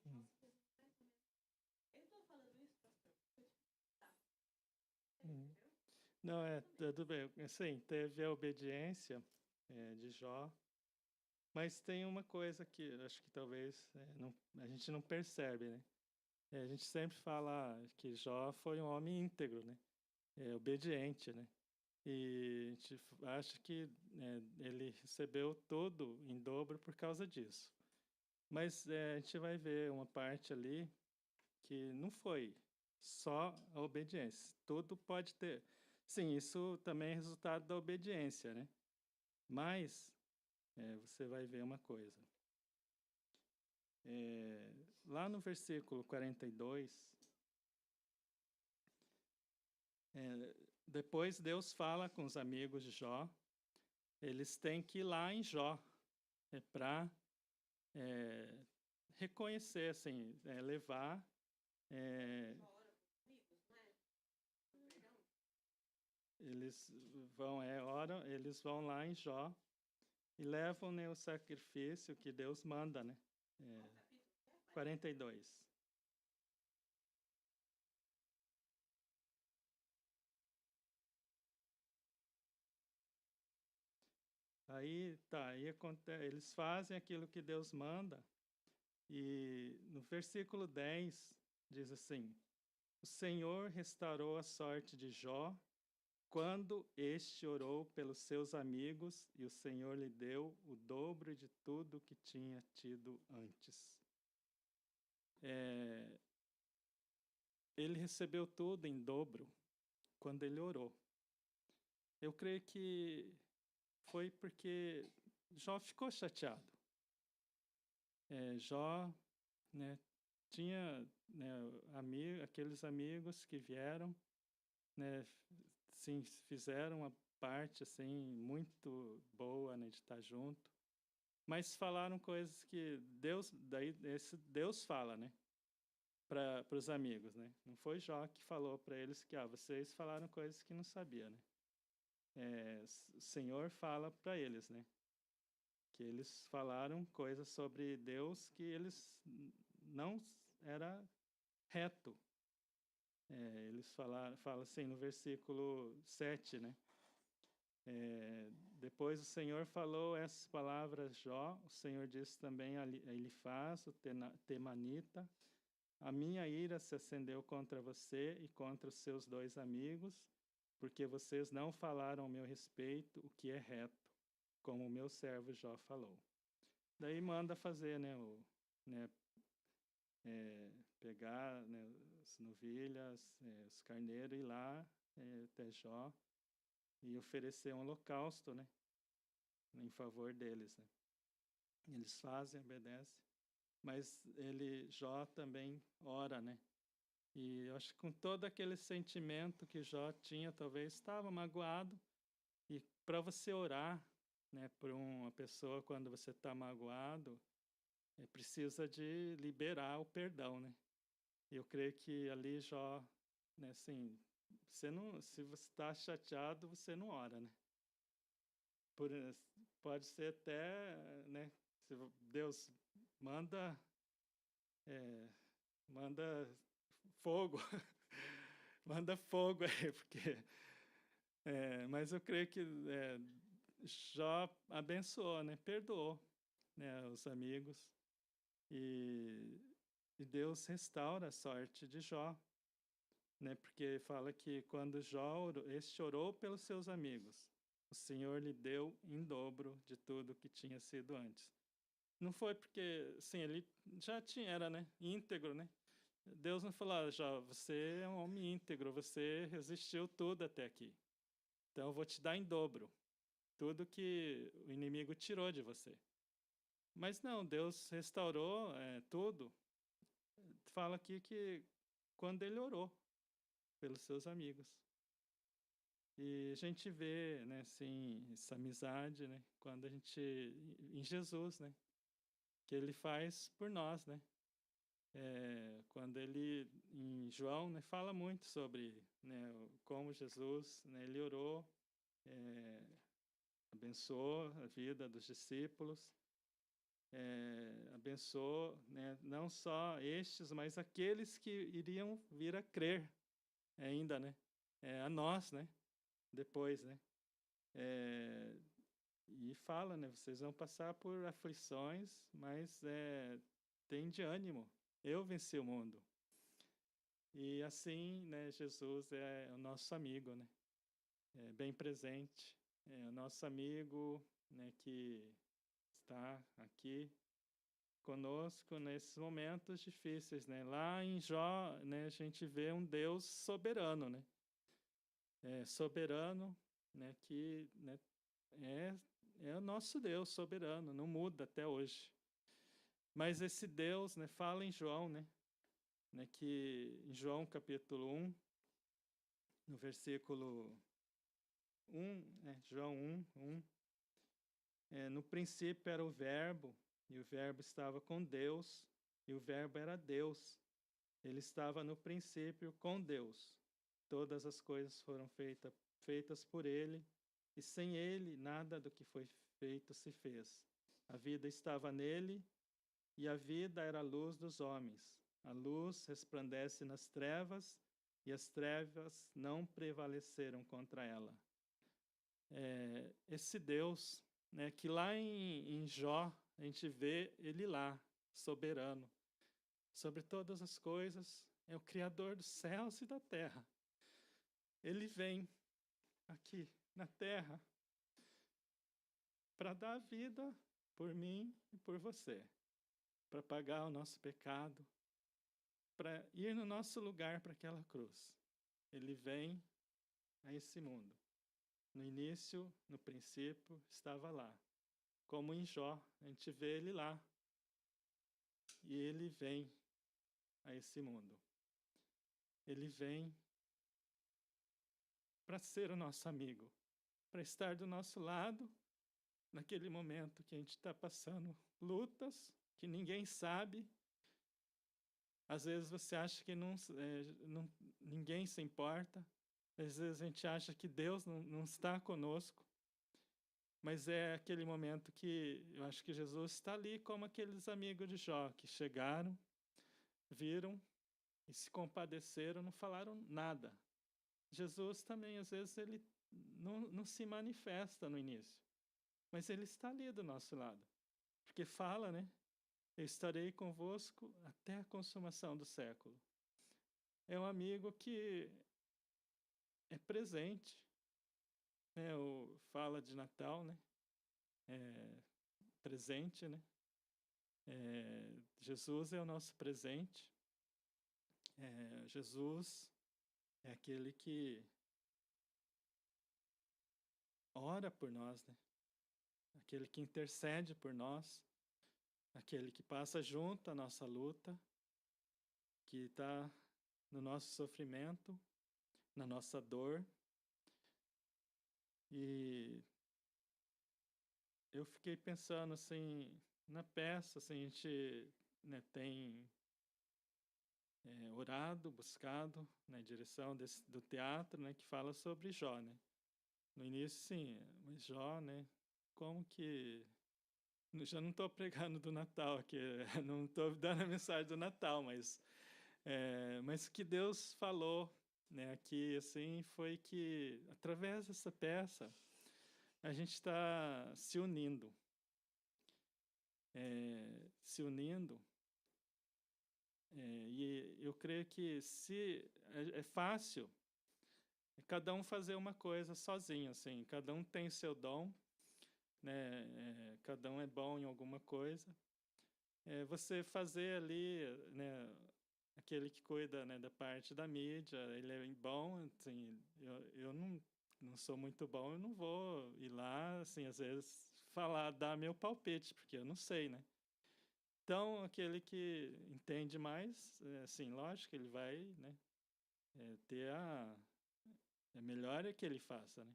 Hum. Hum. Não, tudo bem. Sim, teve a obediência de Jó, mas tem uma coisa que eu acho que talvez a gente não percebe, né? A gente sempre fala que Jó foi um homem íntegro, né? Obediente, né? E a gente acha que ele recebeu tudo em dobro por causa disso. Mas a gente vai ver uma parte ali que não foi só a obediência. Tudo pode ter. Sim, isso também é resultado da obediência, né? Mas você vai ver uma coisa. Lá no versículo 42, depois Deus fala com os amigos de Jó, eles têm que ir lá em Jó para reconhecer, assim, levar. Eles oram, eles vão lá em Jó e levam, né, o sacrifício que Deus manda, né? 42. Aí tá, aí eles fazem aquilo que Deus manda, e no versículo 10 diz assim: O Senhor restaurou a sorte de Jó quando este orou pelos seus amigos, e o Senhor lhe deu o dobro de tudo que tinha tido antes. Ele recebeu tudo em dobro quando ele orou. Eu creio que foi porque Jó ficou chateado. Jó, né, tinha, né, aqueles amigos que vieram, né, sim, fizeram uma parte assim muito boa, né, de estar junto, mas falaram coisas que Deus fala, né, para os amigos, né? Não foi Jó que falou para eles que vocês falaram coisas que não sabia, né? O Senhor fala para eles, né? Que eles falaram coisas sobre Deus que eles não era reto. Eles fala assim no versículo 7, né? Depois o Senhor falou essas palavras a Jó, o Senhor disse também a Elifaz, o temanita: A minha ira se acendeu contra você e contra os seus dois amigos, porque vocês não falaram ao meu respeito o que é reto, como o meu servo Jó falou. Daí manda fazer, né, pegar, né, as novilhas, os carneiros, ir lá até Jó e oferecer um holocausto, né? em favor deles, né? Eles fazem, obedecem, mas Jó também ora, né? E eu acho que com todo aquele sentimento que Jó tinha, talvez estava magoado, e para você orar, né, por uma pessoa quando você está magoado, precisa de liberar o perdão, né? E eu creio que ali Jó, né, assim, você não, se você está chateado, você não ora, né? Por, pode ser até, né, se Deus manda, é, manda fogo, manda fogo aí, porque, mas eu creio que Jó abençoou, né, perdoou, né, os amigos, e, e Deus restaura a sorte de Jó, né? Porque fala que quando Jó este orou pelos seus amigos, o Senhor lhe deu em dobro de tudo que tinha sido antes. Não foi porque, sim, ele já tinha, era, né, íntegro, né? Deus não falou, Jó, você é um homem íntegro, você resistiu tudo até aqui. Então eu vou te dar em dobro tudo que o inimigo tirou de você. Mas não, Deus restaurou tudo. Fala aqui que quando ele orou pelos seus amigos. E a gente vê, né, assim, essa amizade, né, quando a gente, em Jesus, né, que ele faz por nós, né. Quando ele, em João, né, fala muito sobre, né, como Jesus, né, ele orou, abençoou a vida dos discípulos, abençoou, né, não só estes, mas aqueles que iriam vir a crer ainda, né, a nós, né, depois, né. E fala, né? Vocês vão passar por aflições, mas tem de ânimo. Eu venci o mundo. E assim, né? Jesus é o nosso amigo, né? É bem presente. É o nosso amigo, né? Que está aqui conosco nesses momentos difíceis, né? Lá em Jó, né? A gente vê um Deus soberano, né? Soberano, né? Que, né? É é o nosso Deus soberano, não muda até hoje. Mas esse Deus, né, fala em João, né, que em João capítulo 1, no versículo 1, João 1, no princípio era o Verbo, e o Verbo estava com Deus, e o Verbo era Deus. Ele estava no princípio com Deus. Todas as coisas foram feitas por ele, e sem ele nada do que foi feito se fez. A vida estava nele, e a vida era a luz dos homens. A luz resplandece nas trevas, e as trevas não prevaleceram contra ela. Esse Deus, né, que lá em Jó, a gente vê ele lá, soberano, sobre todas as coisas, é o Criador dos céus e da terra. Ele vem aqui na terra para dar vida por mim e por você, para pagar o nosso pecado, para ir no nosso lugar para aquela cruz. Ele vem a esse mundo. No início, no princípio, estava lá. Como em Jó, a gente vê ele lá. E ele vem a esse mundo. Ele vem para ser o nosso amigo, para estar do nosso lado naquele momento que a gente está passando lutas que ninguém sabe. Às vezes você acha que ninguém se importa. Às vezes a gente acha que Deus não está conosco. Mas é aquele momento que eu acho que Jesus está ali como aqueles amigos de Jó que chegaram, viram e se compadeceram, não falaram nada. Jesus também, às vezes, ele não se manifesta no início, mas ele está ali do nosso lado. Porque fala, né? Eu estarei convosco até a consumação do século. É um amigo que é presente, né? Fala de Natal, né? Presente, né? Jesus é o nosso presente. Jesus é aquele que ora por nós, né? aquele que intercede por nós, aquele que passa junto à nossa luta, que está no nosso sofrimento, na nossa dor. E eu fiquei pensando assim, na peça, assim, a gente, né, tem orado, buscado na direção do teatro, né, que fala sobre Jó, né? No início, sim, mas Jó, né? Como que já não estou pregando do Natal aqui, não estou dando a mensagem do Natal, mas o que Deus falou, né, aqui assim foi que através dessa peça a gente está se unindo, se unindo. E eu creio que se é fácil cada um fazer uma coisa sozinho, assim, cada um tem seu dom, né? Cada um é bom em alguma coisa. Você fazer ali, né? Aquele que cuida, né, da parte da mídia, ele é bom, assim, eu não sou muito bom, eu não vou ir lá, assim, às vezes falar, dar meu palpite, porque eu não sei, né? Então, aquele que entende mais, assim, lógico, ele vai, né, ter é melhor é que ele faça, né?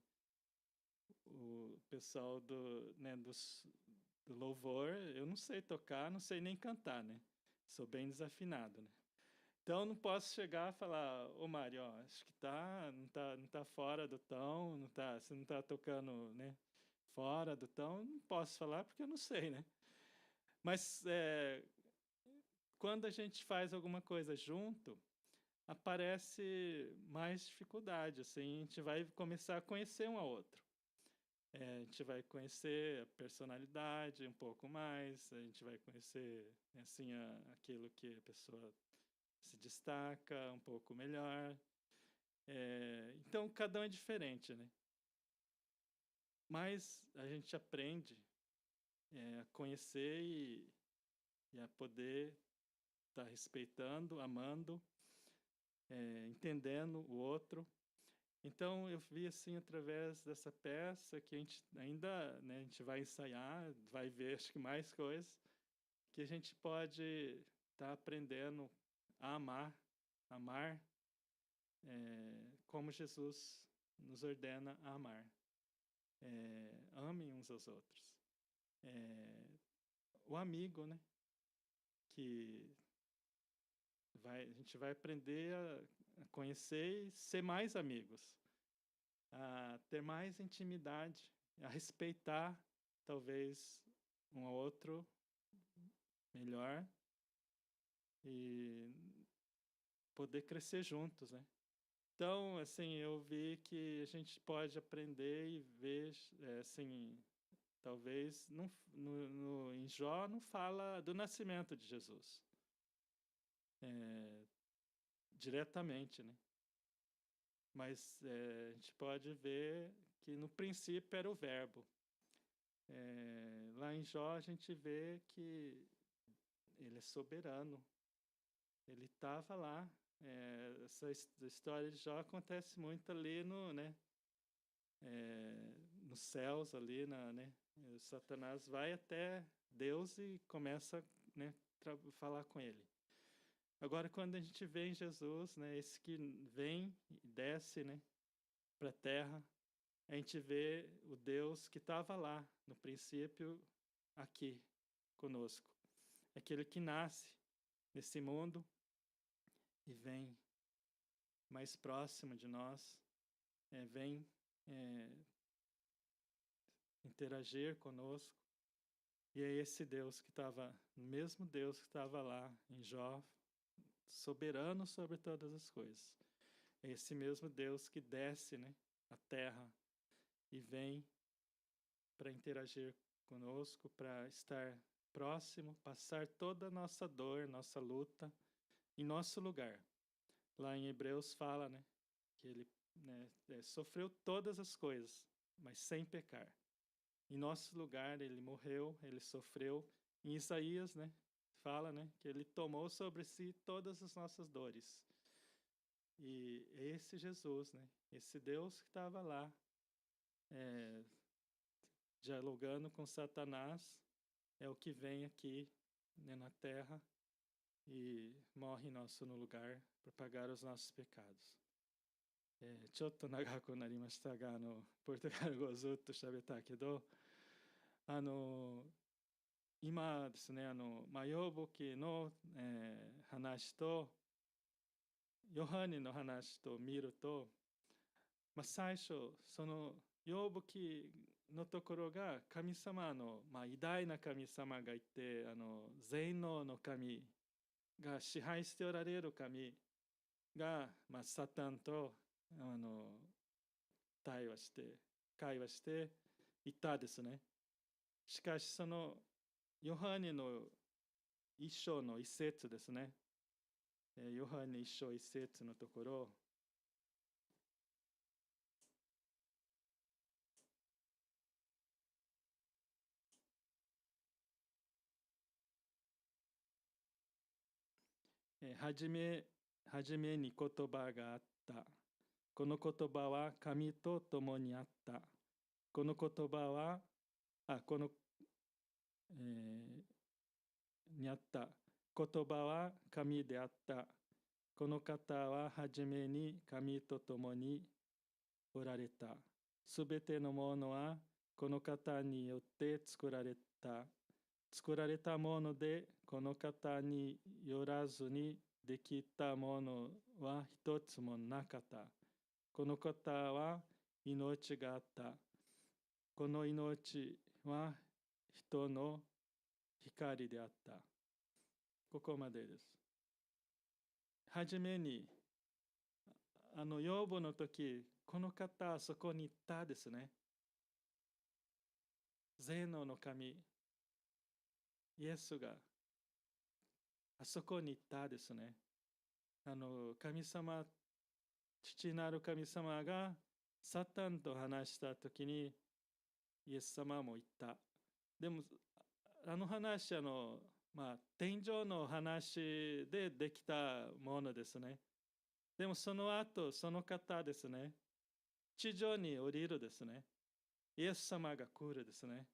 O pessoal do louvor, eu não sei tocar, não sei nem cantar, né? Sou bem desafinado, né? Então não posso chegar e falar, ô Mário, ó, acho que não tá fora do tom, você não tá tocando, né, fora do tom, não posso falar porque eu não sei, né? Mas quando a gente faz alguma coisa junto, aparece mais dificuldade, assim, a gente vai começar a conhecer um ao outro. A gente vai conhecer a personalidade um pouco mais, a gente vai conhecer, assim, aquilo que a pessoa se destaca um pouco melhor. Então, cada um é diferente, né? Mas a gente aprende a conhecer e a poder estar respeitando, amando, entendendo o outro. Então, eu vi assim, através dessa peça, que a gente ainda, né, a gente vai ensaiar, vai ver, acho que mais coisas, que a gente pode estar aprendendo a amar como Jesus nos ordena a amar. Amem uns aos outros. O amigo, né? Que a gente vai aprender a conhecer e ser mais amigos, a ter mais intimidade, a respeitar talvez um ao outro melhor e poder crescer juntos, né? Então, assim, eu vi que a gente pode aprender e ver, assim, talvez em Jó não fala do nascimento de Jesus diretamente, né? Mas a gente pode ver que no princípio era o verbo. Lá em Jó a gente vê que ele é soberano. Ele estava lá. Essa história de Jó acontece muito ali né, nos céus, ali, né? Satanás vai até Deus e começa, né, a falar com ele. Agora, quando a gente vê em Jesus, né, esse que vem e desce, né, para a terra, a gente vê o Deus que estava lá no princípio, aqui conosco. Aquele que nasce nesse mundo e vem mais próximo de nós, vem interagir conosco. E é esse Deus que estava, o mesmo Deus que estava lá em Jó, soberano sobre todas as coisas. É esse mesmo Deus que desce, né, a terra e vem para interagir conosco, para estar próximo, passar toda a nossa dor, nossa luta em nosso lugar. Lá em Hebreus fala, né, que ele, né, sofreu todas as coisas, mas sem pecar. Em nosso lugar ele morreu, ele sofreu. Em Isaías, né, fala, né, que ele tomou sobre si todas as nossas dores. E esse Jesus, né, esse Deus que estava lá, dialogando com Satanás, é o que vem aqui, né, na terra e morre nosso no lugar para pagar os nossos pecados. ちょっと長くなりましたが、ポルトガル語をずっと喋ったけど、今ですね、ヨボ記の、話と、ヨハネの話と見ると、最初、そのヨボ記のところが神様の、偉大な神様がいて、全能の神が支配しておられる神が、サタンと対話して、会話していたですね。しかし、そのヨハネの一章の一節ですね。ヨハネ一章一節のところ、はじめに言葉があった。この言葉は神と共にあった。この言葉は、にあった。言葉は神であった。この方ははじめに神と共におられた。すべてのものはこの方によって作られた。作られたもので、この方によらずにできたものは一つもなかった。この方は命があった。この命は人の光であった。ここまでです。はじめに、ヨブの時、この方はそこに行ったですね。全能の神、イエスがあそこに行ったですね。神様、父なる神様がサタンと話した時にイエス様も言った。でも、話天井の話でできたものですね。でもその後、その方ですね、地上に降りるですね。イエス様が来るですね。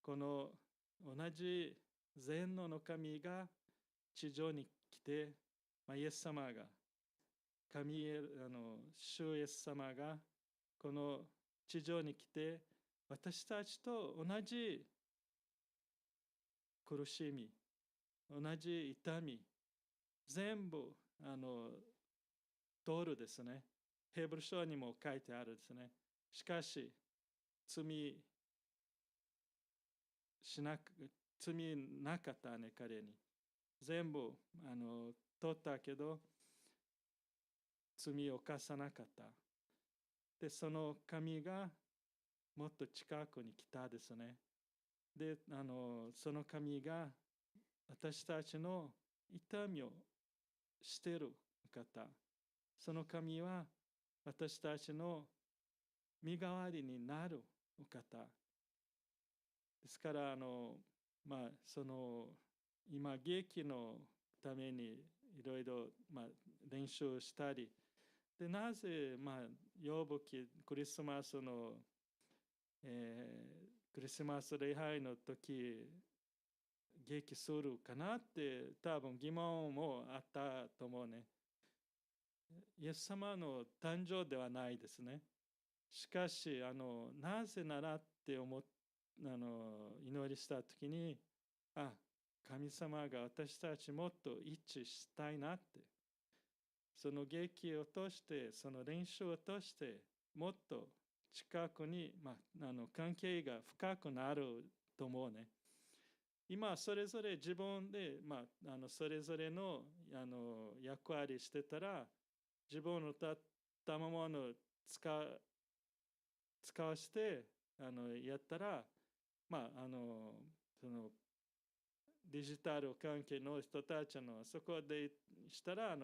この同じ全能の神が地上に来て、イエス様が、主イエス様がこの地上に来て、私たちと同じ苦しみ、同じ痛み、全部通るですね。ヘブル書にも書いてあるですね。しかし、罪なかったね、彼に。全部通ったけど、罪を犯さなかった。で、その神がもっと近くに来たですね。で、その神が私たちの痛みをしている方。その神は私たちの身代わりになるお方。ですから、今、劇のためにいろいろ練習したり、で、なぜ、ヨブ記、クリスマスの、クリスマス礼拝の時、劇するかなって多分疑問もあったと思うね。イエス様の誕生ではないですね。しかし、なぜならって祈りしたときに、神様が私たちもっと一致したいなって。その劇を通して、その練習を通して、もっと近くに、関係が深くなると思うね。今、それぞれ自分で、それぞれの、役割してたら、自分の賜物を使わしてやったら、そのデジタル関係の人たちのそこでしたら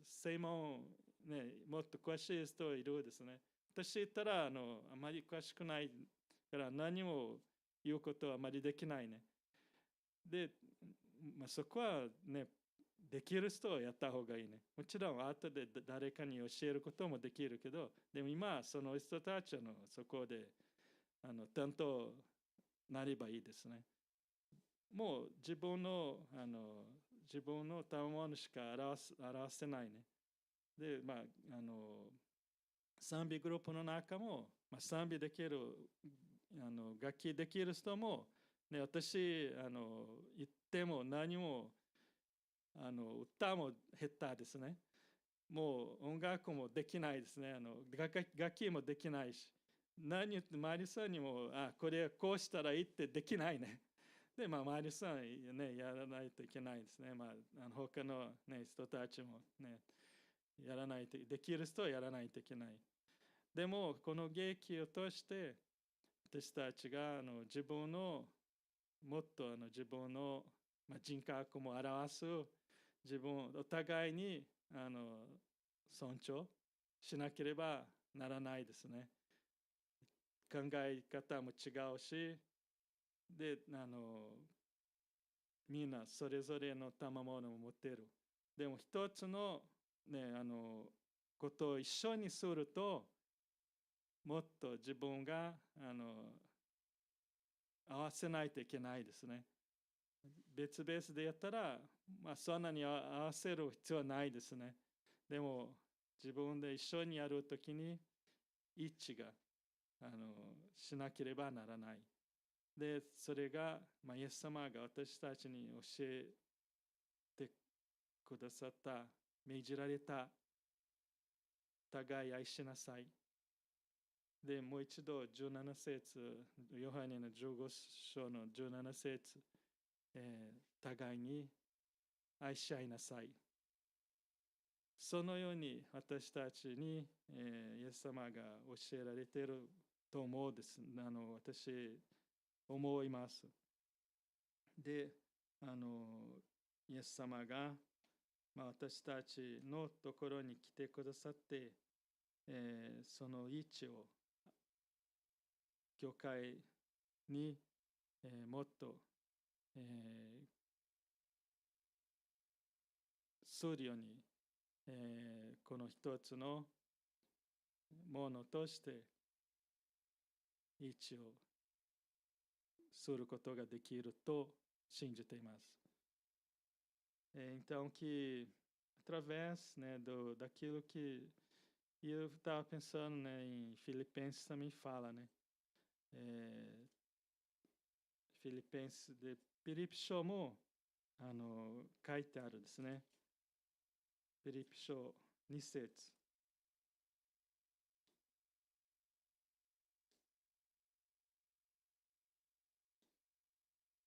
専門、ね、もっと詳しい人いるですね。私言ったらあまり詳しくないから何も言うことはあまりできないね。で、そこはね、できる人はやった方がいいね。もちろん後で誰かに教えることもできるけど、でも今その人たちのそこで担当なればいいですね。もう自分の賜物しか表せないね。で、賛美グループの中も、賛美できる、楽器できる人も、ね、私、言っても何も、歌も下手ですね。もう音楽もできないですね。楽器もできないし、何言って、マリさんにも、これこうしたらいいってできないね。で、マリさん、ね、やらないといけないですね。他の、ね、人たちもね、やらないと、できる人はやらないといけない。でも、この劇を通して、私たちが自分の、もっと自分の、人格も表す、自分、お互いに尊重しなければならないですね。考え方も違うし、で、みんなそれぞれの賜物を持っている。でも一つの、ね、ことを一緒にすると、もっと自分が合わせないといけないですね。別々でやったら、そんなに合わせる必要はないですね。でも自分で一緒にやるときに一致がしなければならない。で、それが、イエス様が私たちに教えてくださった、命じられた、互い愛しなさい。で、もう一度17節、ヨハネの15章の17節、互いに愛し合いなさい。そのように私たちに、イエス様が教えられていると思うです。私、思います。で、イエス様が、私たちのところに来てくださって、その位置を教会に、もっと、するように、この一つのものとして位置をすることがdeきると信じています。Então, que através, né, daquilo que e eu estava pensando, né, em Filipenses também fala, né, Filipenses de ピリピ書も書いてあるですね。ピリピ書2節。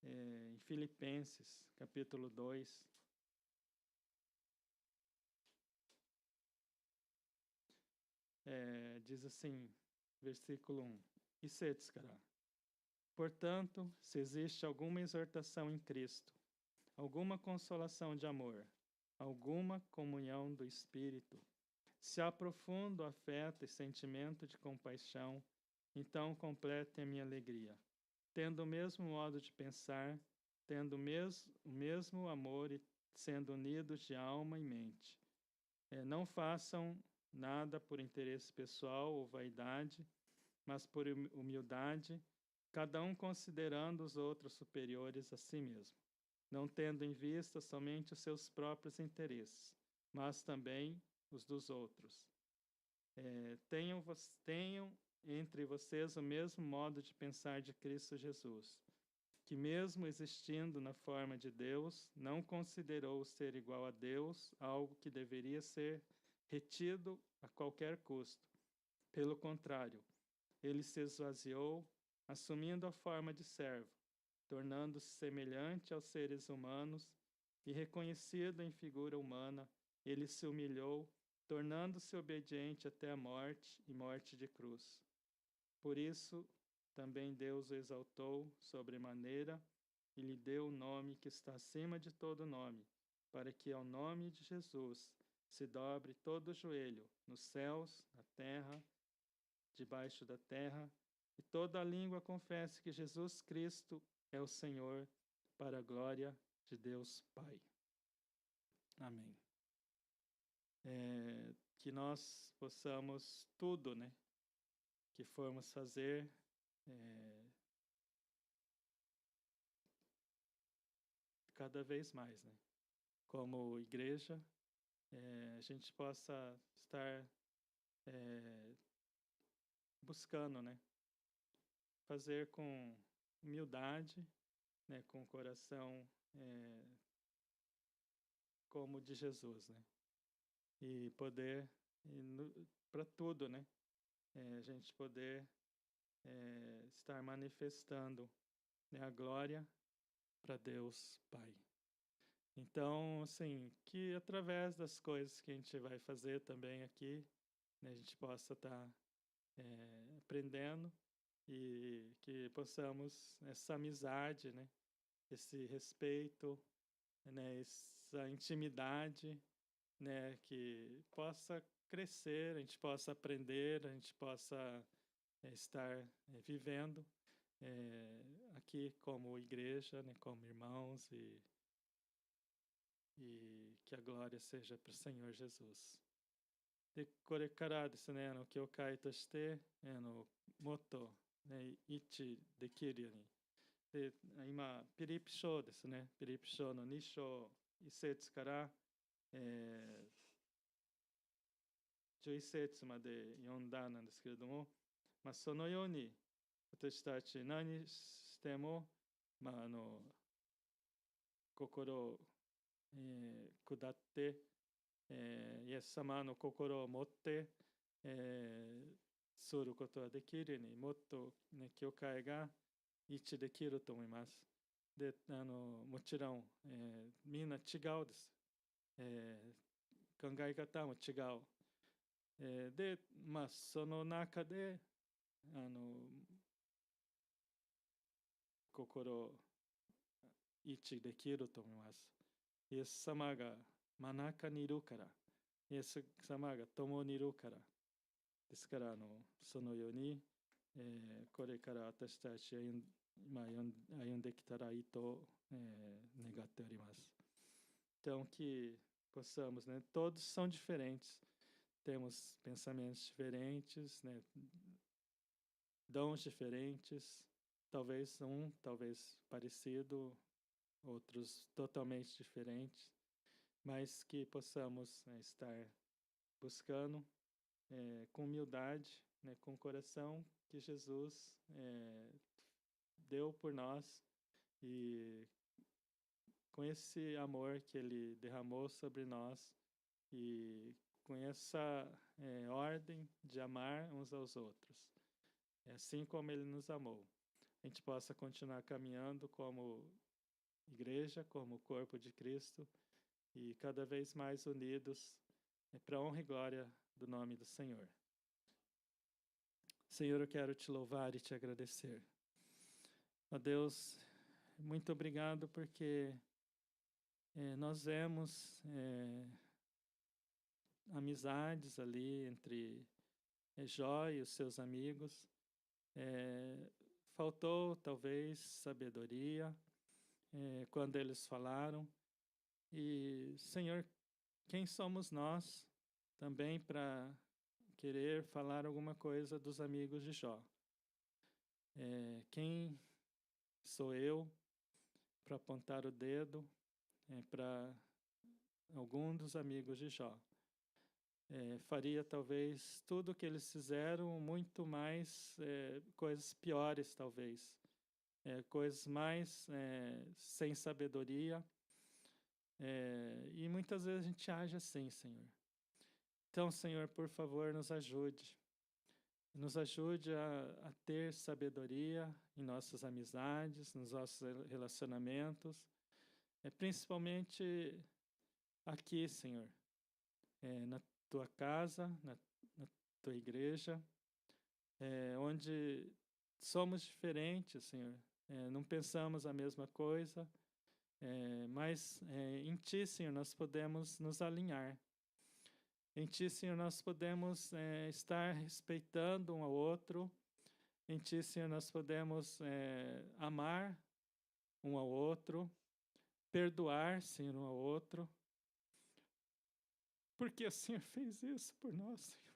Em Filipenses, capítulo 2. Diz assim, versículo 1. 1節から。Portanto, se existe alguma exortação em Cristo, alguma consolação de amor, alguma comunhão do Espírito, se há profundo afeto e sentimento de compaixão, então complete a minha alegria, tendo o mesmo modo de pensar, tendo o mesmo amor e sendo unidos de alma e mente. Não façam nada por interesse pessoal ou vaidade, mas por humildade, cada um considerando os outros superiores a si mesmo, não tendo em vista somente os seus próprios interesses, mas também os dos outros. Tenham entre vocês o mesmo modo de pensar de Cristo Jesus, que mesmo existindo na forma de Deus, não considerou ser igual a Deus algo que deveria ser retido a qualquer custo. Pelo contrário, ele se esvaziou, assumindo a forma de servo, tornando-se semelhante aos seres humanos e reconhecido em figura humana, ele se humilhou, tornando-se obediente até a morte e morte de cruz. Por isso, também Deus o exaltou sobremaneira e lhe deu o nome que está acima de todo nome, para que ao nome de Jesus se dobre todo o joelho, nos céus, na terra, debaixo da terra, e toda a língua confesse que Jesus Cristo é o Senhor, para a glória de Deus Pai. Amém. Que nós possamos tudo, né, que formos fazer, cada vez mais, né? Como igreja, a gente possa estar buscando, né? Fazer com humildade, né? Com o coração como o de Jesus, né? E poder, para tudo, né? A gente poder estar manifestando, né, a glória para Deus Pai. Então, assim, que através das coisas que a gente vai fazer também aqui, né, a gente possa estar aprendendo e que possamos essa amizade, né, esse respeito, né, essa intimidade, né, que possa crescer, a gente possa aprender, a gente possa estar vivendo aqui como igreja, né, como irmãos e que a glória seja para o Senhor Jesus. で、これからですね、教会として、もっと、ね、一致できるように。で、今、ピリピ書ですね、ピリピ書の2章1節から、11節まで読んだなんですけれども、そのように私たち何しても、心を、下って、イエス様の心を持って、することができるようにもっと、ね、教会が一致できると思います。で、もちろん、みんな違うです。考え方も違う。で、その中で、心一致できると思います。イエス様が真ん中にいるから、イエス様が共にいるから。ですから、そのように、これから私たち歩んできたらいいと、願っております。Então, que possamos, né? Todos são diferentes, temos pensamentos diferentes, né? Dons diferentes, talvez parecido, outros totalmente diferentes, mas que possamos, né, estar buscando com humildade, né, com o coração que Jesus deu por nós e com esse amor que Ele derramou sobre nós e com essa ordem de amar uns aos outros, assim como Ele nos amou. A gente possa continuar caminhando como igreja, como corpo de Cristo e cada vez mais unidos para a honra e glória do nome do Senhor. Senhor, eu quero te louvar e te agradecer. Ó Deus, muito obrigado porque nós vemos amizades ali entre Jó e os seus amigos. Faltou talvez sabedoria quando eles falaram. E, Senhor, quem somos nós também para querer falar alguma coisa dos amigos de Jó? Quem sou eu para apontar o dedo para algum dos amigos de Jó? Faria talvez tudo o que eles fizeram, muito mais coisas piores talvez, coisas mais sem sabedoria, e muitas vezes a gente age assim, Senhor. Então, Senhor, por favor, nos ajude a ter sabedoria em nossas amizades, nos nossos relacionamentos, principalmente aqui, Senhor, na tua casa, na tua igreja, onde somos diferentes, Senhor, não pensamos a mesma coisa, mas em Ti, Senhor, nós podemos nos alinhar. Em Ti, Senhor, nós podemos estar respeitando um ao outro. Em Ti, Senhor, nós podemos amar um ao outro, perdoar, Senhor, um ao outro. Porque o Senhor fez isso por nós, Senhor.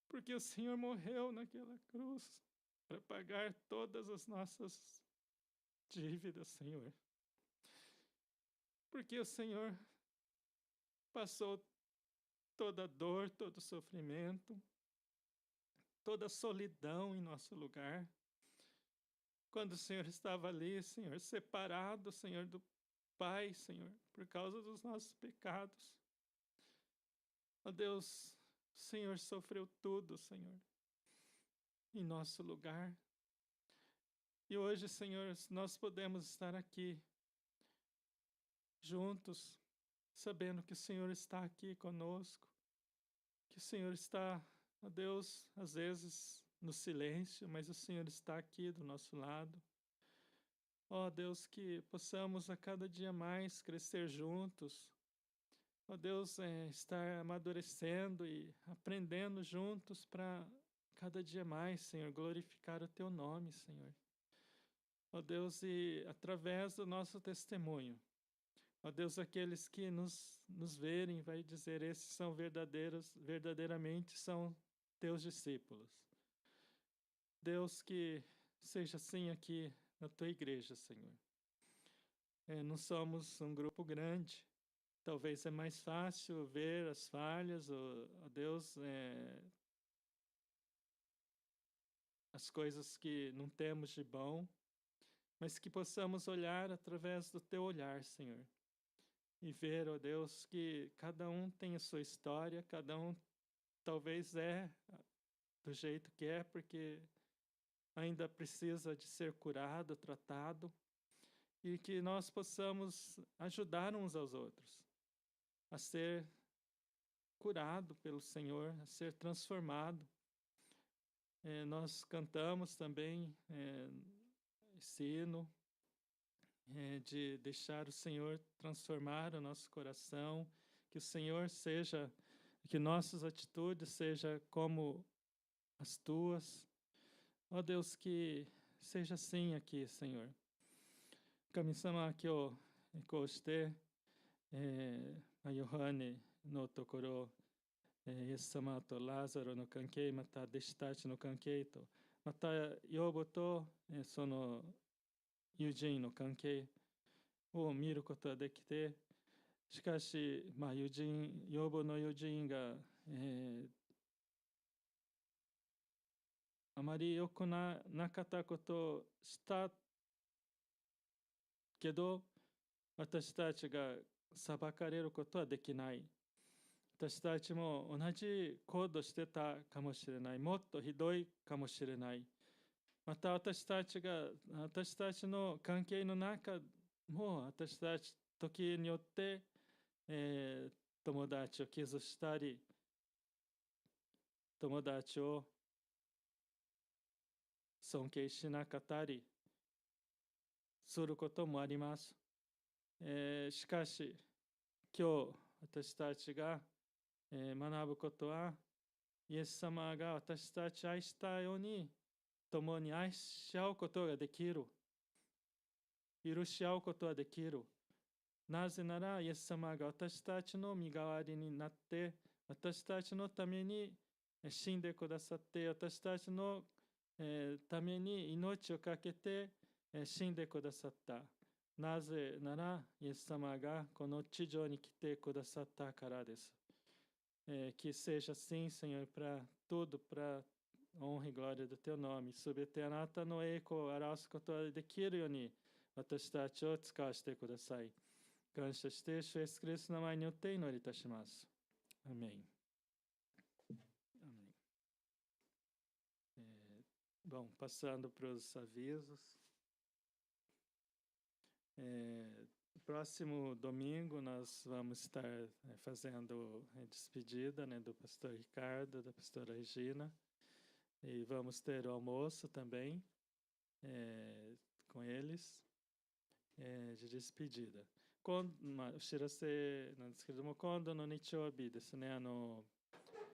porque o Senhor morreu naquela cruz para pagar todas as nossas dívidas, Senhor. Porque o Senhor passou toda dor, todo sofrimento, toda solidão em nosso lugar. Quando o Senhor estava ali, Senhor, separado, Senhor, do Pai, Senhor, por causa dos nossos pecados. Ó Deus, o Senhor sofreu tudo, Senhor, em nosso lugar. E hoje, Senhor, nós podemos estar aqui, juntos, sabendo que o Senhor está aqui conosco, que o Senhor está, ó Deus, às vezes no silêncio, mas o Senhor está aqui do nosso lado. Ó Deus, que possamos a cada dia mais crescer juntos. Ó Deus, estar amadurecendo e aprendendo juntos para cada dia mais, Senhor, glorificar o Teu nome, Senhor. Ó Deus, e através do nosso testemunho, ó Deus, aqueles que nos verem, vai dizer, esses são verdadeiramente são Teus discípulos. Deus, que seja assim aqui na Tua igreja, Senhor. Não somos um grupo grande, talvez é mais fácil ver as falhas, ó Deus, as coisas que não temos de bom, mas que possamos olhar através do Teu olhar, Senhor. E ver, ó Deus, que cada um tem a sua história, cada um talvez do jeito que é, porque ainda precisa de ser curado, tratado, e que nós possamos ajudar uns aos outros a ser curado pelo Senhor, a ser transformado. Nós cantamos também esse hino de deixar o Senhor transformar o nosso coração, que o Senhor seja, que nossas atitudes sejam como as tuas. Ó Deus, que seja assim aqui, Senhor. Kami-sama kyo koshite Yohane no tokoro イエス様とラザロの関係、また弟子たちの関係と、またヨブとその友人の関係を見ることができて、しかし、ヨブの友人が、あまり良くなかったことをしたけど、私たちが裁かれることはできない。私たちも同じ行動してたかもしれない。もっとひどいかもしれない。また私たちの関係の中も私たち時によって、友達を傷したり、友達を尊敬しなかったりすることもあります。しかし今日私たちが学ぶことは、イエス様が私たちを愛したように共に愛し合うことができる。許し合うことはできる。なぜならイエス様が私たちの身代わりになって私たちのために死んでくださって、私たちのために命を懸けて死んでくださった。なぜならイエス様がこの地上に来てくださったからです。Que seja assim, Senhor, para tudo, para honra e glória do Teu nome. すべてあなたの栄光を表すことができるように私たちを使わせてください。感謝して主イエスキリストの名前によって祈りいたします。アメン。Bom, passando para os avisos. Próximo domingo nós vamos estar fazendo a despedida, né, do pastor Ricardo, da pastora Regina, e vamos ter o almoço também com eles de despedida. お知らせなんですけれども、今度の日曜日ですね、